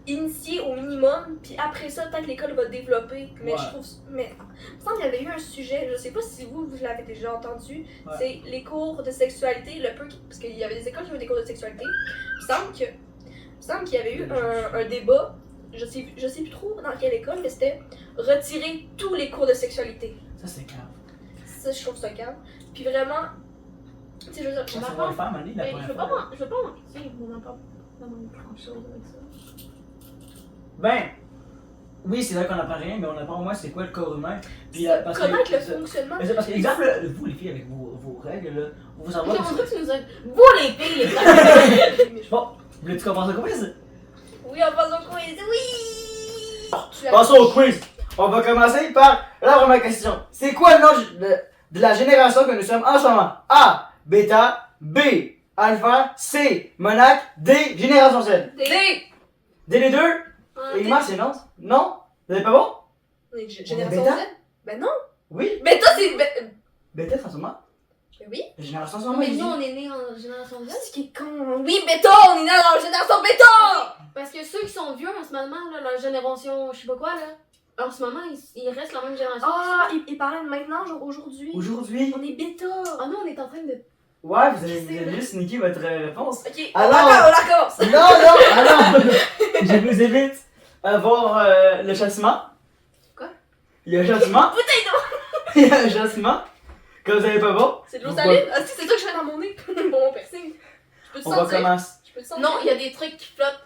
initier au minimum, puis après ça, peut-être l'école va développer. Mais Ouais. je trouve. Mais il me semble qu'il y avait eu un sujet, je sais pas si vous l'avez déjà entendu, Ouais. c'est les cours de sexualité, le peu. Parce qu'il y avait des écoles qui avaient des cours de sexualité. Il me semble qu'il y avait eu un débat, je sais plus trop dans quelle école, mais c'était retirer tous les cours de sexualité. Ça, c'est grave. Ça, je trouve ça calme. Puis vraiment, tu sais, je veux dire, Ça ma va femme. le faire, Mani, la Mais première je veux fois. pas m'en on n'a pas vraiment grand chose avec ça. Ben, oui, c'est vrai qu'on apprend rien, mais on apprend au moins c'est quoi le corps humain. Puis, parce que- Connaître le fonctionnement. Mais c'est parce que, exemple, vous les filles, avec vos règles, là, vous savoir. J'ai l'impression que tu nous as. Vous les filles, les gars! Bon, voulais-tu commencer au quiz? Oui, on passe au quiz. Oui! Passons au quiz! On va commencer par la première question. C'est quoi le nom de la génération que nous sommes en ce moment? A. Bêta. B. Alpha. C. Monac. D. Génération Z. D! D les deux? Et moi, c'est non? Non? Vous n'êtes pas bon? Génération Bêta? Z? Ben non! Oui. Mais toi, c'est. Bêta, c'est en ce moment? Ben oui! La génération en ce moment, Mais il nous, dit. on est nés en génération Z. Ce qui est con! Oui, bêta! On est né dans la génération bêta! Parce que ceux qui sont vieux en ce moment, là, la génération, je sais pas quoi, là, en ce moment, ils restent la même génération. Ah, il parlait de maintenant, genre aujourd'hui. Aujourd'hui. On est bêta! Ah non, on est en train de Ouais, vous avez juste niqué votre réponse. Ok, Alors- on la recommence. Non, je vous invite à voir le châtiment. Quoi? Il y a un châtiment. Bouteille d'eau. Il y a un châtiment. Quand vous avez pas bon, C'est de l'eau On salée? Ah, si, c'est ça que je fais dans mon nez. Pour mon piercing. Je peux te on va sentir. commencer. Je peux te sentir. Non, il y a des trucs qui flottent.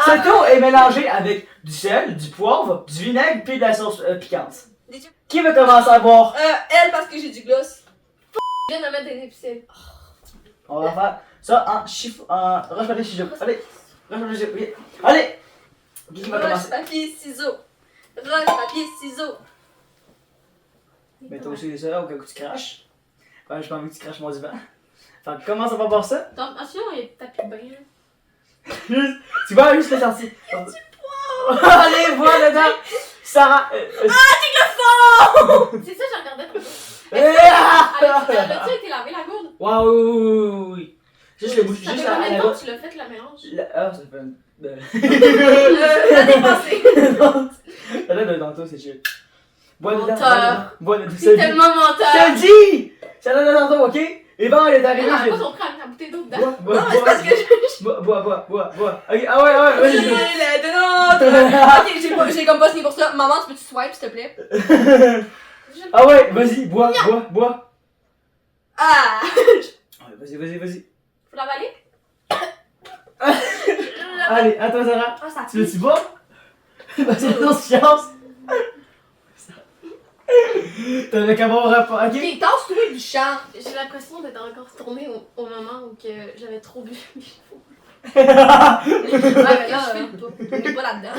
Cette eau est mélangée avec du sel, du poivre, du vinaigre puis de la sauce piquante. Des trucs- Qui veut commencer à boire? Elle, parce que j'ai du gloss. Je viens de mettre des épicelles. On va faire ça en chiffre, en roche, papier, ciseaux. Allez, roche, papier, ciseaux. Oui. Allez! Qui va Roche, commencer? papier, ciseaux. Roche, papier, ciseaux. Mais toi aussi, ça, au cas où tu craches. Ouais, j'ai pas envie que tu craches mon divan. Fait que commence à pas boire ça. Attention, il y a tapis de bain. Là. Tu vas juste le sortir. Du poivre! Allez, vois dedans! Sarah! C'est ça, je regardais trop. Ah! As-tu été laver la gourde? Waouh! Oui! Juste le bouche, Ça juste fait combien de la temps que tu l'as fait, la mélange? Ah, ça fait un. La dépassé. Ça donne un danto, c'est chill. Bois dedans. Menteur. Bois dedans. C'est tellement Je menteur! te le dis! Ça donne un danto, ok? Et bon, elle est Elle arrivée. a je- pas son frère avec la bouteille d'eau dedans. Bois, bois, Non, mais c'est bois. parce que je. Bois. Ok, ah ouais, vas-y. Le de notre. Ok, j'ai comme pas signé pour ça. Maman, tu peux-tu swipe, s'il te plaît? Ah ouais, vas-y, bois. Ah! Vas-y. Faut l'avaler? Allez, à toi, Sarah. Ah, ça Tu veux-tu boire? Vas-y, non, science. T'avais qu'à boire un repas, ok? Ok, tasse-toi du champ. J'ai l'impression d'être encore retournée au moment où que j'avais trop bu. Ouais, mais là, Je file pas. on est pas là-dedans.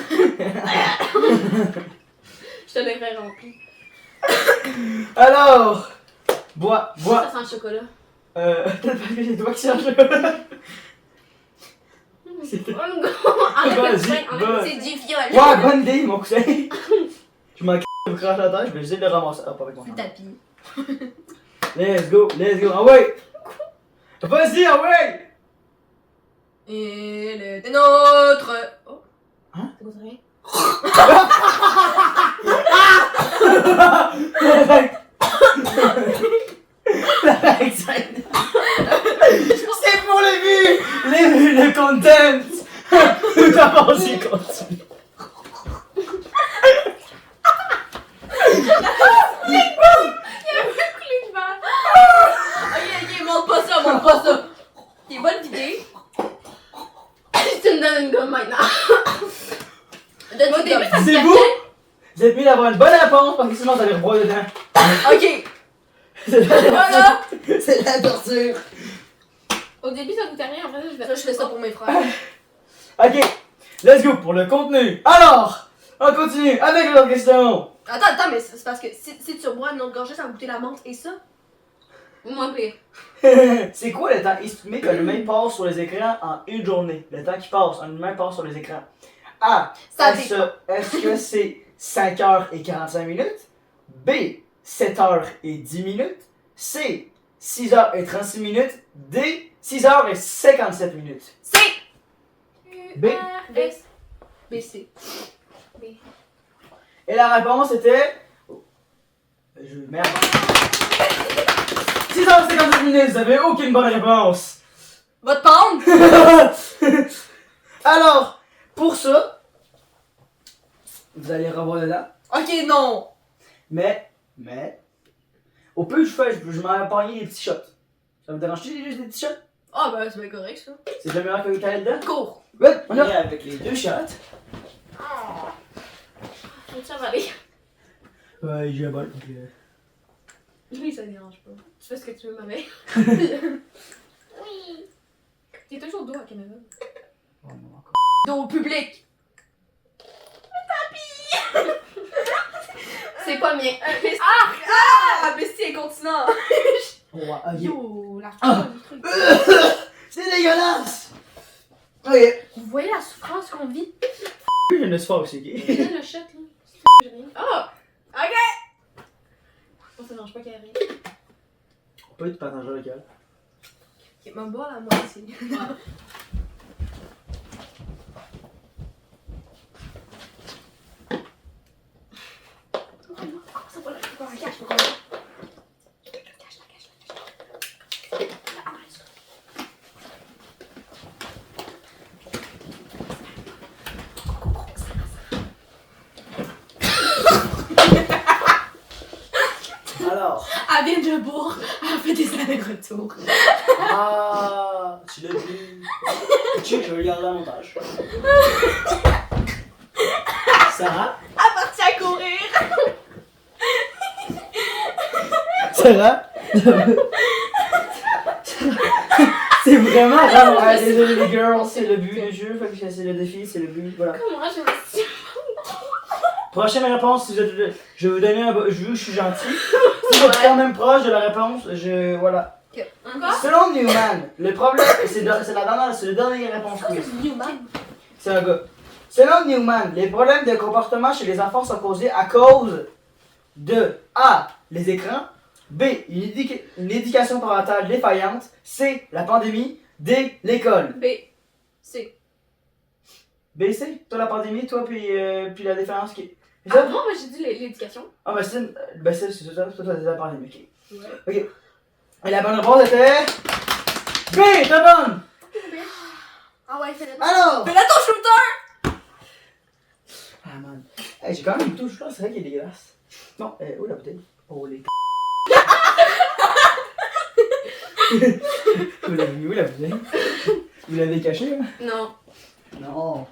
Je te l'aurais rempli. Alors, bois. Ça sent le chocolat. Peut-être parce que j'ai les doigts qui changent. Enlève le Vas-y, pain, enlève- vas-y. C'est du viol. Ouais, bonne idée, mon cousin. Je m'en de me cracher la tête, je vais essayer de le ramasser. Ah, pas avec mon Le hand. tapis. Let's go. Ah ouais! Vas-y, ah ouais! Et le nôtre. Oh. Hein? Ça goûte rien. C'est pour les vues! Le content! Tout avancé, continue. Ok, monte pas ça. Ok, bonne idée. Tu me donnes une gomme maintenant. Donne-moi des ça me C'est cachait. vous? Vous êtes mieux d'avoir une bonne réponse parce que sinon vous allez reboire dedans. Ok, C'est la voilà. C'est la torture. Au début, ça goûtait rien. Après, Ça, je fais ça pour mes frères. Ok, let's go pour le contenu. Alors, on continue avec l'autre question. Attends, mais c'est parce que si tu bois une autre gorgée, ça va goûter la menthe et ça. Moins pire. C'est quoi le temps estimé que l'humain passe sur les écrans en une journée? Le temps qui passe, un humain passe sur les écrans. A. Ça Est-ce que c'est 5h45 B. 7h10 C. 6h36 D. 6h57 C. B. S. B. C. Et la réponse était... Merde. 6h57 vous avez aucune bonne réponse. Va te pendre. Alors, pour ça, vous allez revoir dedans. Ok, non. Mais, au peu je m'en vais pogner des petits shots. Ça vous dérange-tu juste des petits shots? Ah, ben, c'est bien correct, ça. C'est déjà meilleur que le calais dedans? Cours. Ouais, on y va avec les deux shots. Faut-tu avaler? Ouais, j'ai un bol. Oui, ça dérange pas. Tu fais ce que tu veux, ma mère. Oui. T'es toujours dos à caméra. Oh, non, encore. Dos au public. C'est pas le mien. Ah, bestie incontinent. Oh, ouais, ok. Yo, la Ah. du truc. C'est dégueulasse! Ok. Vous voyez la souffrance qu'on vit? Je ne sais pas aussi, ok? Regarde le shot, là. J'ai rien. Ah! Ok. Moi, ça mange pas qu'il y a rien. On peut être partager avec elle. Ok, m'en boire la moitié. Ça va, la cache. Alors. Elle vient de bourg, elle fait des allers-retours. Ah, tu l'as vu. Tu je regarde le montage. Sarah? Elle partit à courir. Sarah? C'est vraiment rare. Ah, désolé les girls, c'est le but du jeu, fait que c'est le défi, c'est le but, voilà. Comment je me suis... Prochaine réponse, je vais vous donner un... Je veux que je suis gentil. Si vous êtes quand même proche de la réponse, voilà. Encore? Selon Newman, le problème, c'est le dernier réponse quiz. Newman. C'est un gars. Selon Newman, les problèmes de comportement chez les enfants sont causés à cause de A. Les écrans, B. Une éducation parentale défaillante, C. La pandémie, D. L'école. B. C. B, C. Toi la pandémie, toi puis la défaillance qui... Ah non, moi j'ai dit l'éducation. Ah ben c'est ça, toi t'as dit la pandémie, ok. Ok. Et la bonne réponse était... B, t'es bonne! Ah ouais, fais-le. Alors! Mais là, ton shooter! Ah man. Hey, j'ai quand même une touche, je pense, c'est vrai qu'il est dégueulasse. Non, où la bouteille? Oh les Vous l'avez mis où la bouteille? Vous l'avez cachée, hein? Non. Non.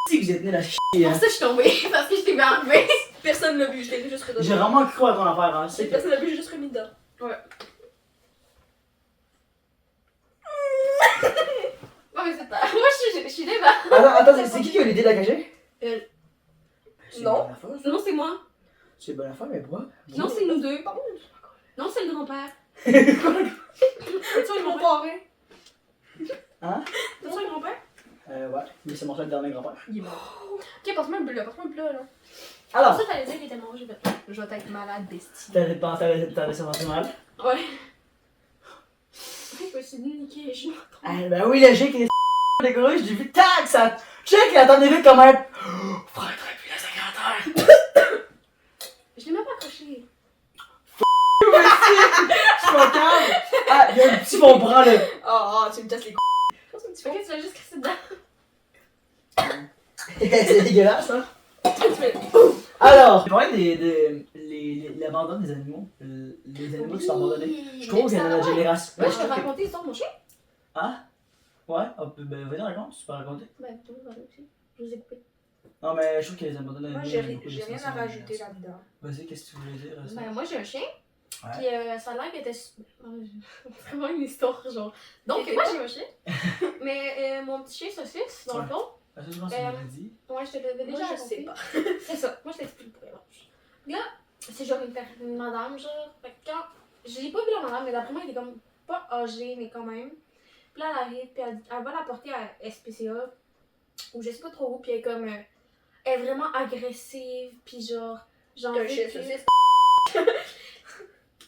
Si vous êtes né la ch**, Pour hein. ça, je suis tombée, parce que je t'ai mis enlevé. Personne l'a vu, je l'ai juste redonné. J'ai vraiment cru à ton affaire, hein. C'est que... Personne l'a vu, j'ai juste remis dedans. Ouais, mais c'est pas... Moi, je suis débat. Attends, c'est qui a l'idée de la cacher? Elle. C'est Non. une bonne affaire, Non, c'est moi. c'est une bonne affaire, mais pourquoi? Non, c'est nous deux. Pardon. Non, c'est le grand-père. C'est toi, ils m'ont paré. Hein? C'est ça le grand-père? Ouais, mais c'est mon seul dernier grand-père. Il est mort. Ok, passe-moi le plat, là. Alors, Ça, t'allais dire qu'il était mort, j'ai fait. Je vais être malade, bestie. t'avais senti mal? Ouais. Je me suis niqué les genoux. Ah, ben oui, logique, il est décollé, j'ai vu, tac, ça. Check, il attendait vite quand même. Frère, puis la secrétaire. Je l'ai même pas accroché. Je suis pas calme. Ah, il y a un petit bon bras là. Ah, tu me casses les couilles. Je pense un petit Ok, peu. tu vas juste casser dedans. C'est dégueulasse, hein? Tu fais. Alors, j'ai parlé l'abandon des animaux. Les animaux qui sont abandonnés. Je trouve qu'il y a notre génération. Ouais, je te racontais l'histoire de mon chien. Ah? Ouais? Ben vas-y, raconte, tu peux raconter. Ben, toi, voilà aussi. Je vous ai coupé. Non, mais je trouve que les abandonnés Moi, d'animaux. j'ai rien à rajouter là-dedans. Vas-y, qu'est-ce que tu voulais dire? ça? Ben, moi, j'ai un chien. Ouais. Puis, ça a l'air qu'il était. C'est vraiment une histoire, genre. Donc, Et moi, toi? j'ai un chien. Mais mon petit chien saucisse, dans le Ouais. fond. Ah, ça, je pense que tu m'as dit. Ouais, je te l'avais déjà Moi, je raconté. sais pas. C'est ça, moi je t'explique pour les Là, c'est genre une madame, genre. Fait que quand. J'ai pas vu la madame, mais d'après moi, elle était comme pas âgée, mais quand même. Puis là, elle arrive, puis elle va la porter à SPCA, ou je sais pas trop où, puis elle est comme. Elle est vraiment agressive, puis genre. J'en T'as un veux chien plus. saucisse.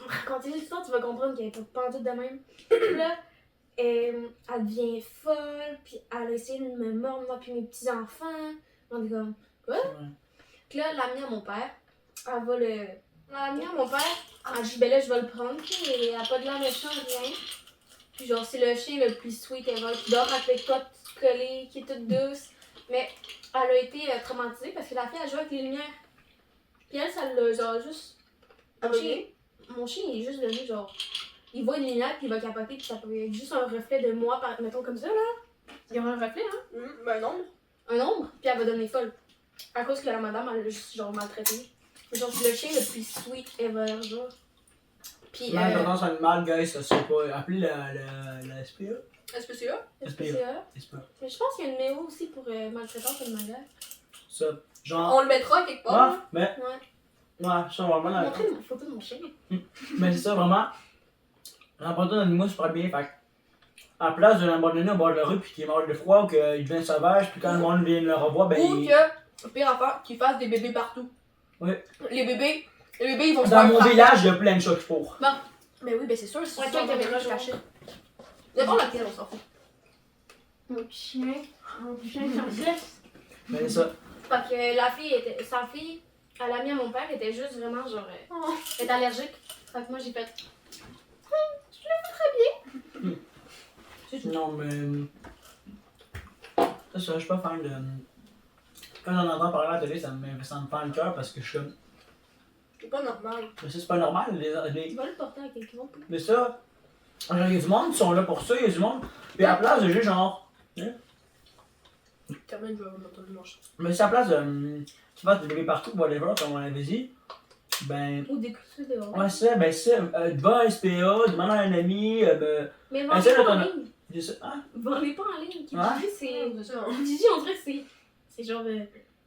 Raconter l'histoire, tu vas comprendre qu'elle est pas en tout de même. Puis là, elle devient folle, puis elle a essayé de me mordre, moi, puis mes petits-enfants. On est comme. Quoi? Puis là, l'amie à mon père, elle va le. L'amie à mon père, elle dit, ben là, je vais le prendre, puis elle a pas de l'air méchant, rien. Puis genre, c'est le chien le plus sweet ever, qui dort avec toi, toute collée, qui est toute douce. Mais elle a été traumatisée parce que la fille, elle joue avec les lumières. Puis elle, ça l'a genre juste. Mon chien, il est juste devenu genre. Il voit une lumière, puis il va capoter, puis ça peut être juste un reflet de moi, mettons comme ça, là. Il y aura un reflet, hein. Ben non. Un ombre, puis elle va devenir folle. À cause que la madame, elle l'a juste genre maltraité. Genre, c'est le chien le plus sweet ever, genre. Puis. Maltraitance animale, guys, ça c'est pas. Appelez la SPA. SPCA? SPCA. SPA. Mais je pense qu'il y a un numéro aussi pour maltraitance animale. Ça. Genre. On le mettra quelque part. Ouais, mais. Ouais. Ouais, ça vraiment la. Montrez une photo de mon chien. Mais c'est ça, vraiment. L'abandon d'animaux, c'est pas bien. Fait que, à la place de l'abandonner au bord de la rue, puis qu'il est mort de froid, ou qu'il devient sauvage, puis quand le monde vient le revoir, ben. Ou que, pire affaire, qu'ils fassent des bébés partout. Oui. Les bébés, ils vont se Dans faire mon frapper. village, il y a plein de choses pour. Mais oui, ben c'est sûr, c'est Ouais, sûr toi, qu'il y t'avais a des raison. cachés. D'abord laquelle, on s'en fout. Mon chien saucisse. Mais c'est ça. Fait que la fille était. Sa fille, elle a mis à mon père, était juste vraiment genre. Elle est allergique. Fait que moi j'ai fait. Non, mais. C'est ça, je suis pas fan de. Quand j'en entends parler à la télé, ça me fend le cœur parce que je suis comme. C'est pas normal. Mais ça, c'est pas normal. Tu vas le porter à quelqu'un. Mais ça, il y a du monde qui sont là pour ça, il y a du monde. Puis à la place de juste genre. Termine, je vais m'entendre manger. Mais c'est à la place de. Qui va te bébé partout, whatever, comme on l'avait dit. Ben. Ou des coups de dehors. Ouais, ça, ben ça. Va à SPA, demande à un ami. Mais essaie vendez de pas en ton- ligne. dis ça. Hein? Vendez pas en ligne. Ouais. Kijiji, C'est ça. Kijiji, on dirait que c'est genre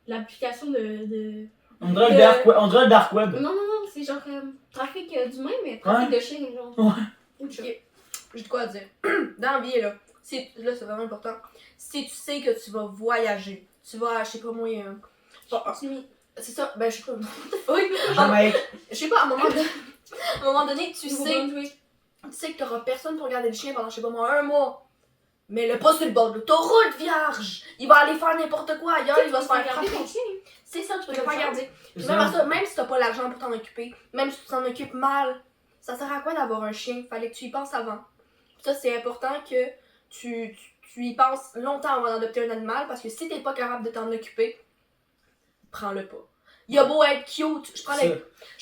l'application de. On dirait le dark web. On dirait le dark web. Non, non, non, c'est genre trafic d'humains, mais trafic de chiens, genre. Ouais. Ou de chats. Ok. J'ai de quoi dire. Dans la vie, là, là c'est vraiment important. Si tu sais que tu vas voyager, tu vas, je sais pas moi, C'est mis. c'est ça, ben je sais pas, oui, Jamaïque. je sais pas, à un moment donné, tu sais jouer. que t'auras personne pour garder le chien pendant, je sais pas moi, 1 mois. Mais le pas sur le bord de l'autoroute, vierge! Il va aller faire n'importe quoi ailleurs, il va se faire garder frapper. ton chien. C'est ça, tu peux C'est le faire ça. garder. C'est Puis même à ça. ça, même si t'as pas l'argent pour t'en occuper, même si tu t'en occupes mal, ça sert à quoi d'avoir un chien? Fallait que tu y penses avant. Ça, c'est important que tu y penses longtemps avant d'adopter un animal, parce que si t'es pas capable de t'en occuper, prends-le pas. Il a beau être cute. Je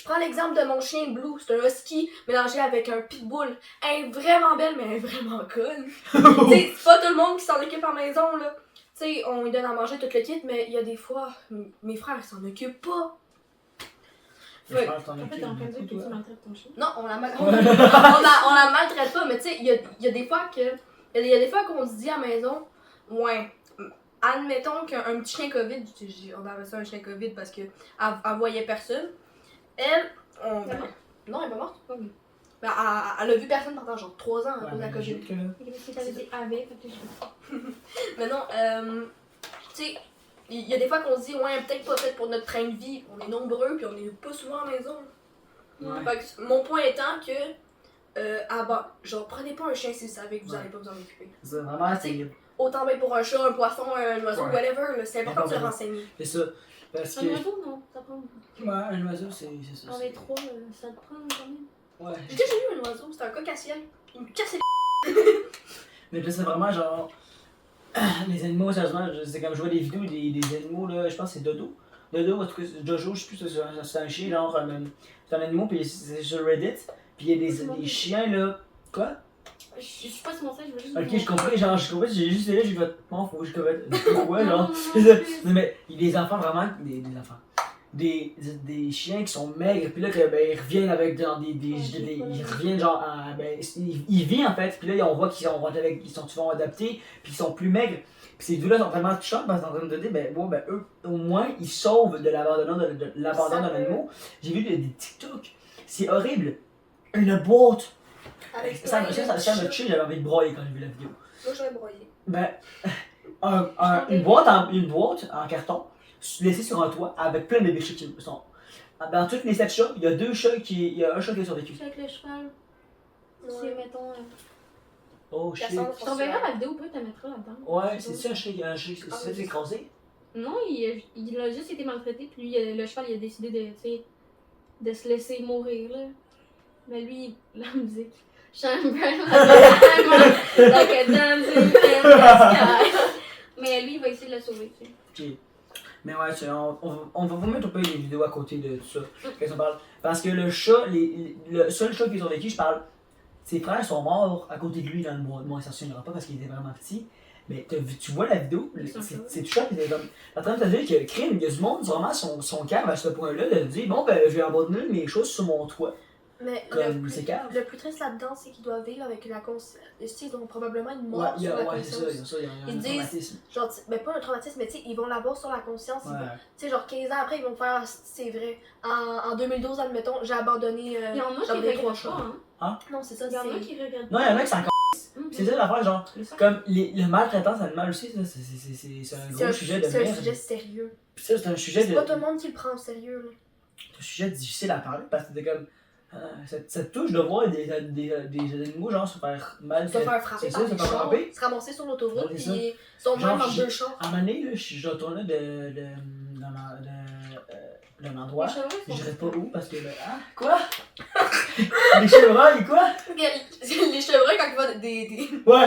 prends l'exemple de mon chien Blue. C'est un husky mélangé avec un pitbull. Elle est vraiment belle, mais elle est vraiment conne. T'sais, c'est pas tout le monde qui s'en occupe à la maison, là. T'sais, on lui donne à manger tout le kit, mais il y a des fois, mes frères, ils s'en occupent pas. Je pense que t'en En fait, occupes t'es en train de dire beaucoup, que tu toi. maltraites ton chien. Non, on la maltraite pas, mais tu sais, il y a des fois que. Il y a des fois qu'on se dit à la maison, ouais, admettons qu'un petit chien COVID, on avait ça un chien COVID parce qu'elle voyait personne. Elle, on. Elle est morte? Non, elle est pas morte. Ok. Ben, elle a vu personne pendant genre 3 ans à Ouais, cause de la mais COVID. logique, là. Ok, parce que t'avais dit avec, fait que je. Mais non, tu sais, il y a des fois qu'on se dit, ouais, peut-être pas fait pour notre train de vie. On est nombreux, puis on est pas souvent à la maison. Ouais. Fait que mon point étant que, genre, prenez pas un chien si vous savez que vous Ouais. n'allez pas vous en occuper. C'est vraiment, c'est. Autant bien pour un chat, un poisson, un oiseau, Ouais. whatever, là, c'est important de se Important. renseigner. C'est ça. Parce Un que. oiseau, non, ça prend. Ouais, un oiseau, c'est ça. Dans les trois, ça te prend quand même. Ouais. J'ai déjà eu un oiseau, c'était un coq à ciel. Il me cassait Mais là, c'est vraiment genre. Les animaux, sérieusement, c'est comme je vois des vidéos des animaux, là, je pense que c'est Dodo. Dodo, en tout cas, Jojo, je sais plus, c'est un chien, genre, c'est un animal, puis c'est sur Reddit, puis il y a des chiens, là. Quoi? Je suis pas sur mon site, je veux juste. Ok, je comprends, genre, j'ai juste là, j'ai fait, bon, faut que je comprenne. Pourquoi, Non, genre? non, C'est non, ça. non. Non, mais il y a des enfants vraiment, des enfants. Des chiens qui sont maigres, puis là, que, ben, ils reviennent avec genre, ils reviennent genre, ben, ils vivent en fait, puis là, on voit qu'ils sont souvent adaptés, puis ils sont plus maigres. Puis ces deux-là sont vraiment touchants parce qu'ils sont en train de dire, ben, bon, ben, eux, au moins, ils sauvent de l'abandon de l'animal. J'ai vu des TikTok, c'est horrible. Une boîte. avec Ça me tue, j'avais envie de broyer quand j'ai vu la vidéo. Moi, j'aurais broyé. Ben, une boîte en carton, laissée sur un toit avec plein de bébés chats qui sont. Dans tous les 7 chats, il y a un chat qui a survécu. Avec le cheval. Ouais. C'est, mettons. Oh shit. Je t'enverrai la vidéo, peut-être, tu la mettras là-dedans. Ouais, c'est ça, un chat qui s'est écrasé. Non, il a juste été maltraité, puis lui, le cheval, il a décidé de, tu sais, de se laisser mourir, là. Mais lui, la musique. Shine bright like a dancing in the sky. Mais lui, il va essayer de le sauver, tu sais. Ok. Mais ouais, on va vous mettre un peu les vidéos à côté de tout ça. Quand on parle. Parce que le chat, le seul chat qui est survécu, je parle, ses frères sont morts à côté de lui dans le bois. Bon, ça ne s'en pas parce qu'il était vraiment petit. Mais tu vois la vidéo, c'est touchant, pis t'es comme. T'es en train de te dire que crime, il y a du monde, vraiment son cœur à ce point-là, de dire bon, ben, je vais abandonner mes choses sur mon toit. Mais Comme c'est cave. le plus triste là-dedans, c'est qu'ils doivent vivre avec la conscience. Ils ont probablement une mort Ouais, sur la c'est ça, conscience. il y a un Ils disent- traumatisme. Genre, mais pas un traumatisme, mais tu sais, ils vont l'avoir sur la conscience. Ouais. Tu sais, genre 15 ans après, ils vont faire, ah, c'est vrai. En 2012, admettons, j'ai abandonné. Il y en a qui j'avais 3 regrettent chats. pas, hein. Non, c'est ça, Il y en a c'est. qui regrettent Non, il y en a qui s'en c'est ça l'affaire, genre, Le sang. comme le maltraitance animal aussi, ça, c'est un gros sujet de C'est un merde. sujet sérieux. Puis ça, c'est un sujet C'est pas tout le monde qui le prend au sérieux, là. un sujet difficile à parler parce que t'es comme. Ça te touche de voir des animaux genre se faire mal. Se faire frapper C'est par ça, se des faire chars, frapper. se ramasser sur l'autoroute, Ouais, puis c'est ça. ils sont Genre, même en 2 chars. À un moment donné, là, je retournais d'un endroit. Les chevreuils Je sont- dirais pas où parce que. Ah, quoi? Les chevreuils, quoi? Les chevreuils, quand ils voient des. Ouais!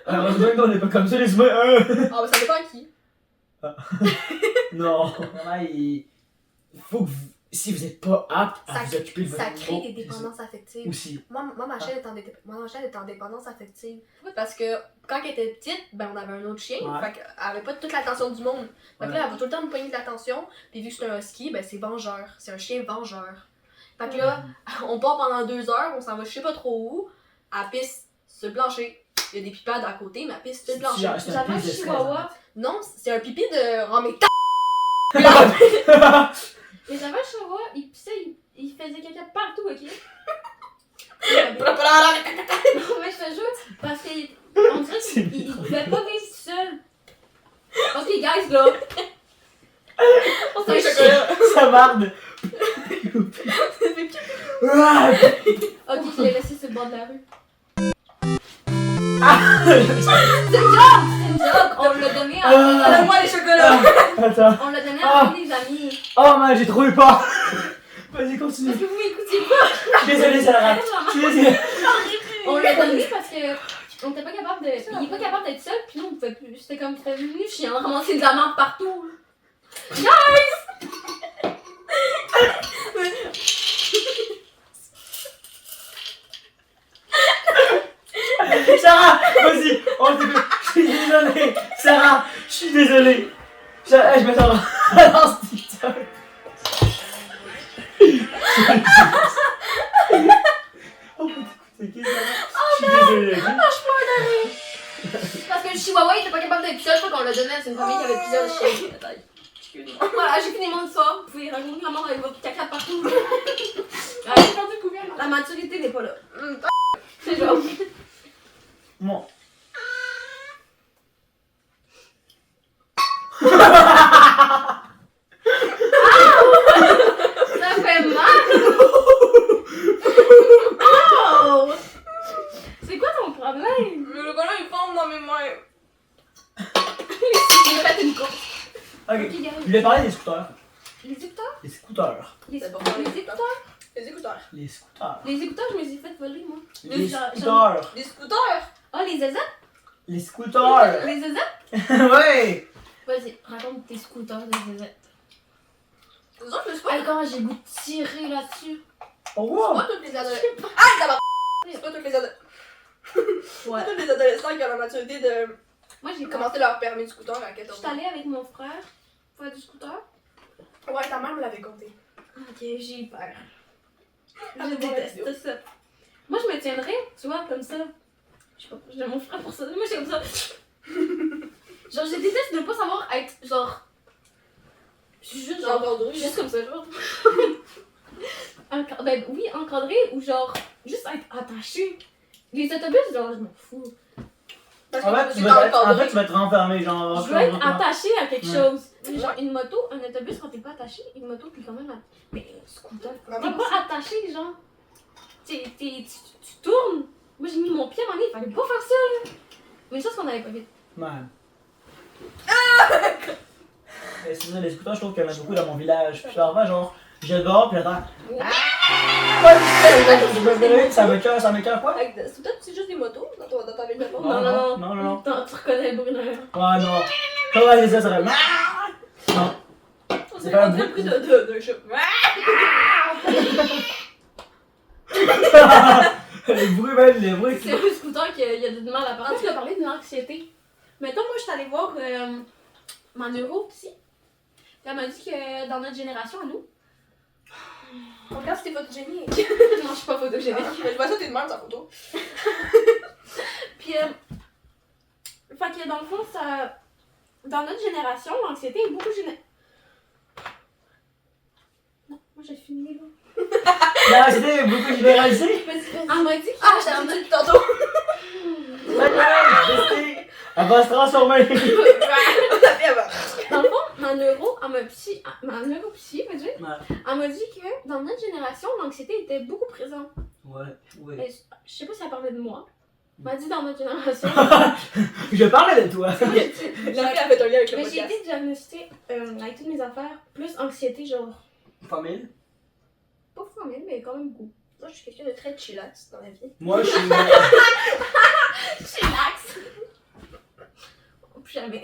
Heureusement qu'on est pas comme ça, les humains. Ah, mais ça dépend à qui. Non. Vraiment, il faut que vous... Si vous n'êtes pas apte à vous occuper de votre Ça crée des niveau, dépendances affectives. aussi. Moi, ma chaîne est en dépendance affective. Parce que quand elle était petite, ben on avait un autre chien. Ouais. Fait qu'elle avait pas toute l'attention du monde. Fait que Ouais. là, elle va tout le temps nous poigner de l'attention. Puis vu que c'est un husky, ben c'est vengeur. C'est un chien vengeur. Fait que là, on part pendant 2 heures, on s'en va je sais pas trop où. Elle pisse sur le plancher. Il y a des pipades à côté, mais elle pisse sur le plancher. C'est un J'avais un pisse de chihuahua. Non, c'est un pipi de. Oh, mais Mais j'avais un chihuahua, il pissait, il faisait caca partout, ok? Mais je te jure, parce qu'on dirait qu'il pouvait pas vivre seul. Ok, guys, là. On s'en chie. Ça marde. Ok, je l'ai laissé sur le bord de la rue. Ah! C'est une joke! On l'a donné à. Donne-moi les chocolats! Attends. On l'a donné à des amis. Oh man, j'ai trop eu peur. Vas-y, continue. Parce que vous m'écoutiez pas. Je suis désolé, ça rate. Je suis désolé. On l'a donné parce que on était pas capable de. Il est pas capable d'être seul, puis nous on pouvait plus. C'était comme c'était venu chien, on ramassait de la menthe partout. Sarah, vas-y, on t'écoute. Je suis désolé. Sarah, je suis désolé. Je me sens dans ce TikTok. On peut t'écouter, Sarah. Je suis désolé. Parce que le chihuahua il était pas capable d'être seul, je crois qu'on l'a donné à une famille qui avait plusieurs chiens. Voilà, j'ai fini mon histoire. Vous pouvez raconter la mort avec votre caca partout. La maturité n'est pas là. C'est genre. Bon. Ça fait mal! Oh! C'est quoi ton problème? Le chocolat il fond dans mes mains. J'ai fait une course. Ok, Ok, je gars. voulais parler des scooters. Les écouteurs? Les scooters. Les C'est pas écouteurs? mal. Les écouteurs? Les écouteurs. Les scooters. Les écouteurs, je me les ai fait voler, moi. Les J'en- scooters. Les scooters! Oh, les zézettes? Les scooters. Les zézettes? Ouais. Vas-y, raconte tes scooters des zézettes. C'est sûr que je suis Ah, quand j'ai goût de tirer là-dessus. Oh wow. pas toutes les adolescents. Ah, d'abord! C'est pas toutes les adolescents. Ouais. Tous les adolescents qui ont la maturité de Moi, j'ai commencer leur permis de scooter à Je 14 suis ans. allée avec mon frère faire du scooter. Ouais, ta mère me l'avait compté. Ok, j'ai eu peur. Ah, Je c'est bon, la vidéo. déteste ça. Moi, je me tiendrais, tu vois, comme ça. Je sais pas, j'ai mon frère pour ça. Moi, je suis comme ça. Genre, je déteste de ne pas savoir être, genre. Je suis juste, genre, juste comme ça, genre. Ben oui, encadré ou genre, juste être attaché. Les autobus, genre, je m'en fous. Parce En que fait, c'est tu dans vas le être, en cadre. fait, tu vas être renfermé, genre. Je veux être attachée à quelque Ouais. chose. Genre, une moto, un autobus, quand t'es pas attaché, une moto, t'es quand même. Mais scooter, t'es Vraiment, pas attaché, genre. Tu tournes. Moi, j'ai mis mon pied à un moment donné, il fallait pas faire ça, là. Mais ça, c'est qu'on avait pas vite. Man. C'est ça, les scooters, je trouve qu'il y en a beaucoup dans mon village. Puis parfois, genre, je dors, puis j'entends. Ça m'écoeure quoi? Avec de- c'est peut-être c'est juste des motos dans ta ville de Pont. Non. Attends, tu reconnais le bruit Ah non. Comment c'est ça, ça va. Non. C'est pas un pas le bruit. bruit d'un chat. Les bruits, même, les bruits. C'est un scooter qui a du mal à parler. Tu as parlé de l'anxiété. Mettons, moi, je suis allée voir ma neuro ici. Elle m'a dit que dans notre génération, à nous. Regarde si t'es photogénique. Non, je suis pas photogénique. Je vois ça, t'es de même sa photo. Puis, fait que dans le fond, ça. Dans notre génération, l'anxiété est beaucoup Non, moi j'ai fini là. L'anxiété est beaucoup généralisée. Elle m'a dit que. Ah, je t'ai dit tantôt. Elle va se transformer. Ta fille, elle va. Dans le fond, ma neuropsy, veut dire, Ouais. elle m'a dit que dans notre génération, l'anxiété était beaucoup présente. Ouais. Et je sais pas si elle parlait de moi. Elle m'a dit dans notre génération. Je parlais de toi. La fille a fait un lien avec le Mais j'ai podcast. été diagnostiquée avec toutes mes affaires, plus anxiété, genre. Famille. Pas famille, mais quand même beaucoup. Moi, je suis quelqu'un de très chillax dans la vie. Moi, je suis. Chillax! plus jamais.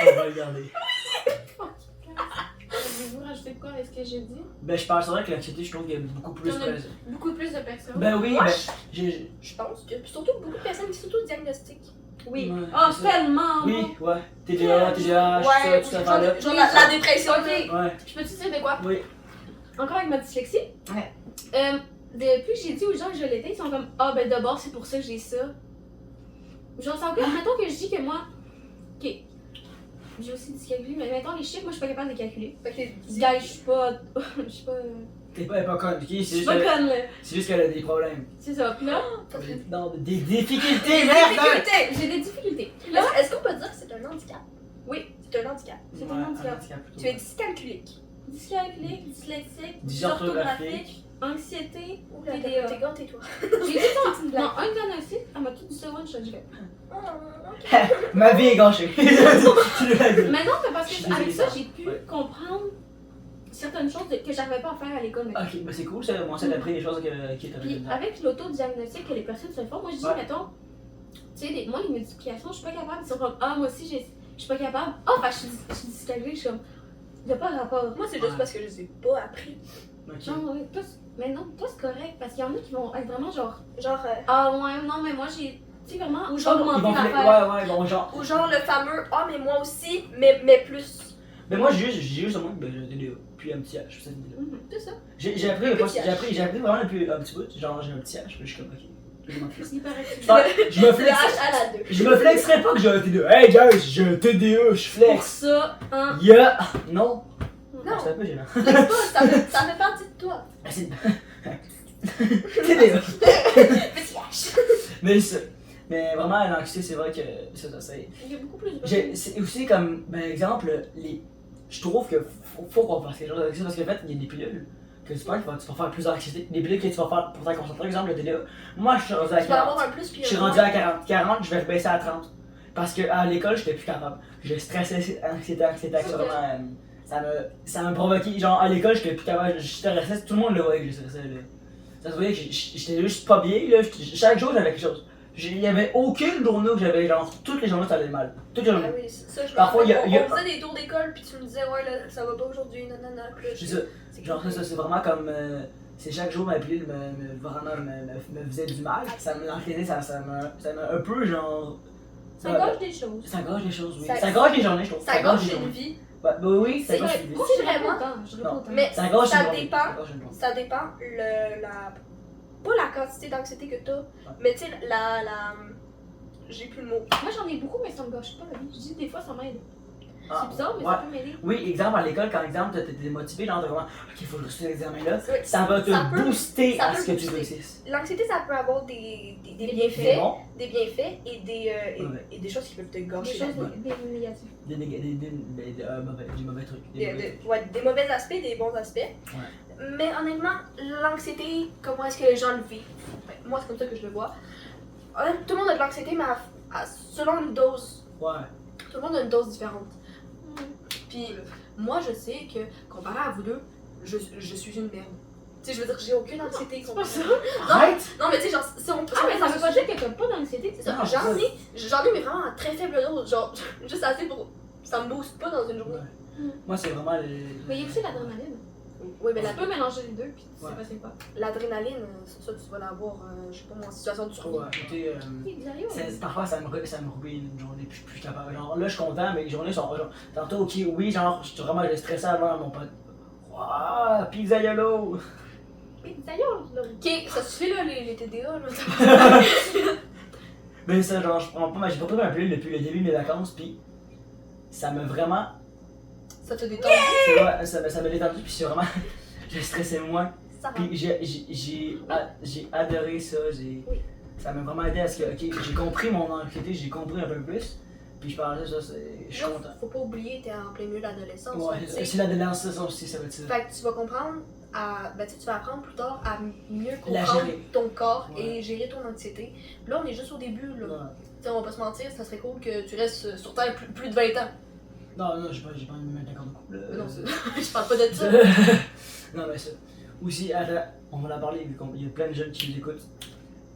On va regarder. Avez-vous rajouté quoi avec ce que j'ai dit? Ben, je penserais que l'anxiété, je trouve qu'il y a beaucoup plus T'en as- présent. Beaucoup plus de personnes. Ben oui, Moi, ben, je- Je pense que surtout beaucoup de personnes qui s'auto-diagnostiquent. Oui. Ouais, Oh, c'est ça. tellement! Oui, ouais. TDA, TDAH, tout ça, tout ça. là. Genre la dépression. Ok. Ouais, Je peux te dire de quoi? oui. Encore avec ma dyslexie. Ouais. Depuis que j'ai dit aux gens que je l'étais, ils sont comme ah ben d'abord c'est pour ça que j'ai ça. Genre c'est encore, mettons que je dis que moi, ok, j'ai aussi dyscalculie, mais mettons les chiffres, moi je suis pas capable de les calculer. Fait que t'es Guys, je suis pas, je suis pas, T'es pas conne, ok? je C'est suis juste pas qu'elle- conne là. c'est juste qu'elle a des problèmes. C'est ça. Puis là, Non, des difficultés, merde! difficultés. j'ai des difficultés. Puis là, Est-ce qu'on peut dire que c'est un handicap? Oui. C'est un handicap. c'est Ouais, un handicap. plutôt. Tu es dyscalculique. Dyscalculique, dyslexique, Dysorthographique. anxiété, Ouh là, TDA. t'es gâté, toi. J'ai dit ça. Non, un diagnostic, elle m'a tout dit ça one shot, je vais. Ma vie est gâchée. Mais non, mais parce Je suis que avec désolée, ça, ça. j'ai pu Ouais. comprendre certaines choses que j'arrivais pas à faire à l'école. mettons. Ok, ben c'est cool, ça. Moi, ça appris des choses qui étaient Puis avec l'autodiagnostic que les personnes se font, moi je dis, Ouais. mettons, tu sais, moi les multiplications, je suis pas capable. Ils sont comme, ah, moi aussi, je suis pas capable. Ah, ben je suis dyscalculique, je suis comme, y a pas de rapport. Moi, c'est juste parce que je les ai pas appris. Ok. Non, ouais, mais non, toi c'est correct, parce qu'il y en a qui vont être vraiment genre, Genre, ah, ouais, non, mais moi j'ai, tu sais, vraiment, Ou genre, Ils augmenté vont l'affaire. ouais, bon, genre. ou genre le fameux ah, mais moi aussi, mais plus. Mais moi, j'ai juste au moins, ben, j'ai un TDA, puis un petit H, ça me dit là. Mhm. C'est ça. J'ai appris, Petit H. j'ai appris vraiment depuis un petit bout, genre j'ai un petit H, puis je suis comme, ok. Je m'en fous. Hyperactif. Ouais, je me Le flex. H à la 2. Je me flexerais pas que j'ai un TDA. Hey guys, j'ai un TDA, je Pour flex. ça, hein. Yeah! Non. Non, C'est un peu gênant. c'est pas, ça fait partie de toi. Ah, c'est. TDA. Petit H. Mais vraiment, l'anxiété, c'est vrai que c'est. Il y a beaucoup plus de C'est aussi comme, ben, exemple, je trouve que faut qu'on fasse quelque chose avec ça parce qu'en fait, il y a des pilules que tu prends tu vas faire plus d'anxiété. Des pilules que tu vas faire pour te concentrer, exemple, le TDA. Moi, je suis rendu à Tu vas 40. avoir un plus puis Je suis un rendu moins. à 40. 40, je vais rebaisser à 30. Parce qu'à l'école, j'étais plus capable. Je stressais, anxiété, vraiment. Ça me provoquait. Genre, à l'école, j'étais plus capable. Je stressais, tout le monde le voyait que je stressais. Là. Ça se voyait que j'étais juste pas bien. Là. Chaque jour, j'avais quelque chose. Il n'y avait aucune journée où j'avais, genre, toutes les journées, ça allait mal. Toutes les Ah journées. oui, ça, je me Parfois, rappelle, il y a- on faisait des tours d'école puis tu me disais ouais là, ça va pas aujourd'hui, nanana. Puis là, C'est ça. Genre, ça, c'est vraiment comme. C'est chaque jour, ma pilule vraiment me faisait du mal. Ça me l'entraînait, ça m'a un peu, genre. Ça gâche des choses. Ça gâche des choses, oui. Ça- Ça gâche des journées, je trouve. Ça gâche des une journées. vie. Ouais, bah oui, ça C'est gâche vrai. une vie. Moi, je dirais pas autant. Je dirais pas Non. autant. Mais Ça gâche ça une journée. dépend. Ça gâche une journée. Ça dépend pas la quantité d'anxiété que t'as, mais tu sais j'ai plus le mot. Moi, j'en ai beaucoup, mais ça me gâche pas la vie. Je dis des fois, ça m'aide. Ah, C'est bizarre, mais ouais. ça peut m'aider. Oui, exemple à l'école, quand exemple t'es démotivé, genre t'es vraiment ok, faut que je réussisse l'examen là, Oui, ça va te ça peut- booster ça à peut ce que tu booster. réussisses. L'anxiété, ça peut avoir des C'est bienfaits, bon, et des choses qui peuvent te Des gâcher. choses la vie. négatives. des mauvais trucs. Ouais, des mauvais aspects, des bons aspects. Mais honnêtement, l'anxiété, comment est-ce que les gens le vivent? Ben, moi, c'est comme ça que je le vois. Tout le monde a de l'anxiété, mais selon une dose. Ouais. Tout le monde a une dose différente. Puis moi, je sais que, comparé à vous deux, je suis une merde. Tu sais, je veux dire, j'ai aucune anxiété. C'est pas ça. Arrête! Non, mais tu sais, genre, si on peut. Ah, mais ça veut pas dire que t'as pas d'anxiété. C'est ça. Non, J'en c'est ai, mais vraiment à très faible dose. Genre, juste assez pour. Ça me booste pas dans une journée. Ouais. Moi, c'est vraiment Mais il y a aussi l'adrénaline. Oui, mais Tu peux mélanger les deux, puis tu sais Ouais. pas c'est quoi. l'adrénaline, ça, tu vas l'avoir, je sais pas moi, en situation de survie. Ouais, écoutez, Oui, sérieux. parfois ça me ruine une journée, puis je suis plus capable. Genre là, je suis content, mais les journées sont genre. Tantôt, ok, oui, genre, je suis vraiment stressé avant mon pote. Waouh, pizza yolo! Oui, d'ailleurs, là. Ok, ça suffit là, les TDA, là. Mais ça, genre, j'ai pas pris ma pilule depuis le début de mes vacances, puis ça m'a vraiment. Ça te détend. C'est vrai, ça m'a détendu, puis c'est vraiment. Je stressais moins. Ça va. Puis j'ai adoré ça. Oui. Ça m'a vraiment aidé à ce que, ok, j'ai compris mon anxiété, j'ai compris un peu plus. Puis je parlais de ça, je suis Là, content. faut pas oublier, t'es en plein milieu de l'adolescence. Ouais, tu sais. c'est la délinquance, ça aussi, ça va être ça. Fait que tu vas comprendre ben, tu vas apprendre plus tard à mieux La comprendre gérer. ton corps Ouais. et gérer ton anxiété. Là, on est juste au début, là. Ouais. Tu sais, on va pas se mentir, ça serait cool que tu restes sur Terre plus de 20 ans. Non, j'ai pas envie de me mettre d'accord de couple. Non, je parle pas de ça. Non, mais ça. Aussi, attends, on va en parler vu qu'il y a plein de jeunes qui nous écoutent.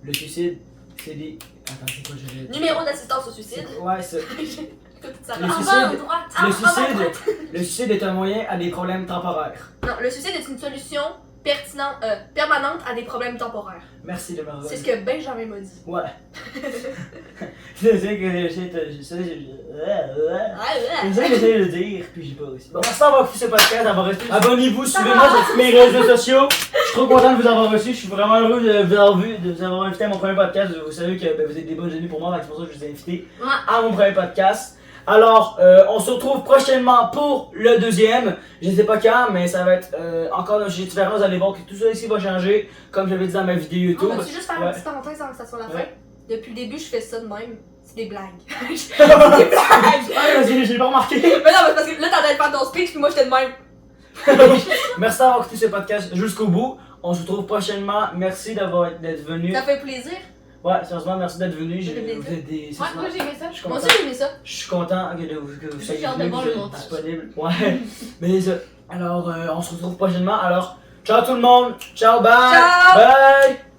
Le suicide, C'est des. Attends, c'est quoi, je vais. Numéro d'assistance au suicide. Ouais, ça. Écoute, ça Le va. En suicide. bas à droite. Ah, Le en bas à suicide, droite. le suicide est un moyen à des problèmes temporaires. Non, le suicide est une solution permanente à des problèmes temporaires. Merci de m'avoir C'est ce que Benjamin m'a dit. Ouais. C'est ça que j'essaie de. C'est ça que j'essaie de dire, puis j'ai pas réussi. Bon, merci d'avoir écouté ce podcast, d'avoir resté. Abonnez-vous, suivez-moi sur tous mes réseaux sociaux. Je suis trop content de vous avoir reçu. Je suis vraiment heureux de vous avoir vu, de vous avoir invité à mon premier podcast. Vous savez que vous êtes des bonnes amies pour moi, donc c'est pour ça que je vous ai invité à mon premier podcast. Alors, on se retrouve prochainement pour le deuxième. Je ne sais pas quand, mais ça va être encore un sujet différent. Vous allez voir que tout ça ici va changer, comme je l'avais dit dans ma vidéo YouTube. On va-tu juste faire Ouais. une petite parenthèse avant que ça soit la fin? Ouais. Depuis le début, je fais ça de même. C'est des blagues. Ah, vas-y, je l'ai pas remarqué. Mais non, mais parce que là, t'es en train de faire ton speech, puis moi, j'étais de même. Merci d'avoir écouté ce podcast jusqu'au bout. On se retrouve prochainement. Merci d'être venu. Ça fait plaisir. Ouais, sérieusement, merci d'être venu. Ça fait plaisir. Vous êtes des. Ouais, sérieusement, moi j'ai aimé ça. je suis Moi content. aussi, j'ai aimé ça. Je suis content que vous soyez J'ai hâte de venu, voir que le vous êtes montage. disponible. Ouais. Mais ça. Alors, on se retrouve prochainement. Alors, ciao tout le monde. Ciao, bye. Ciao. Bye.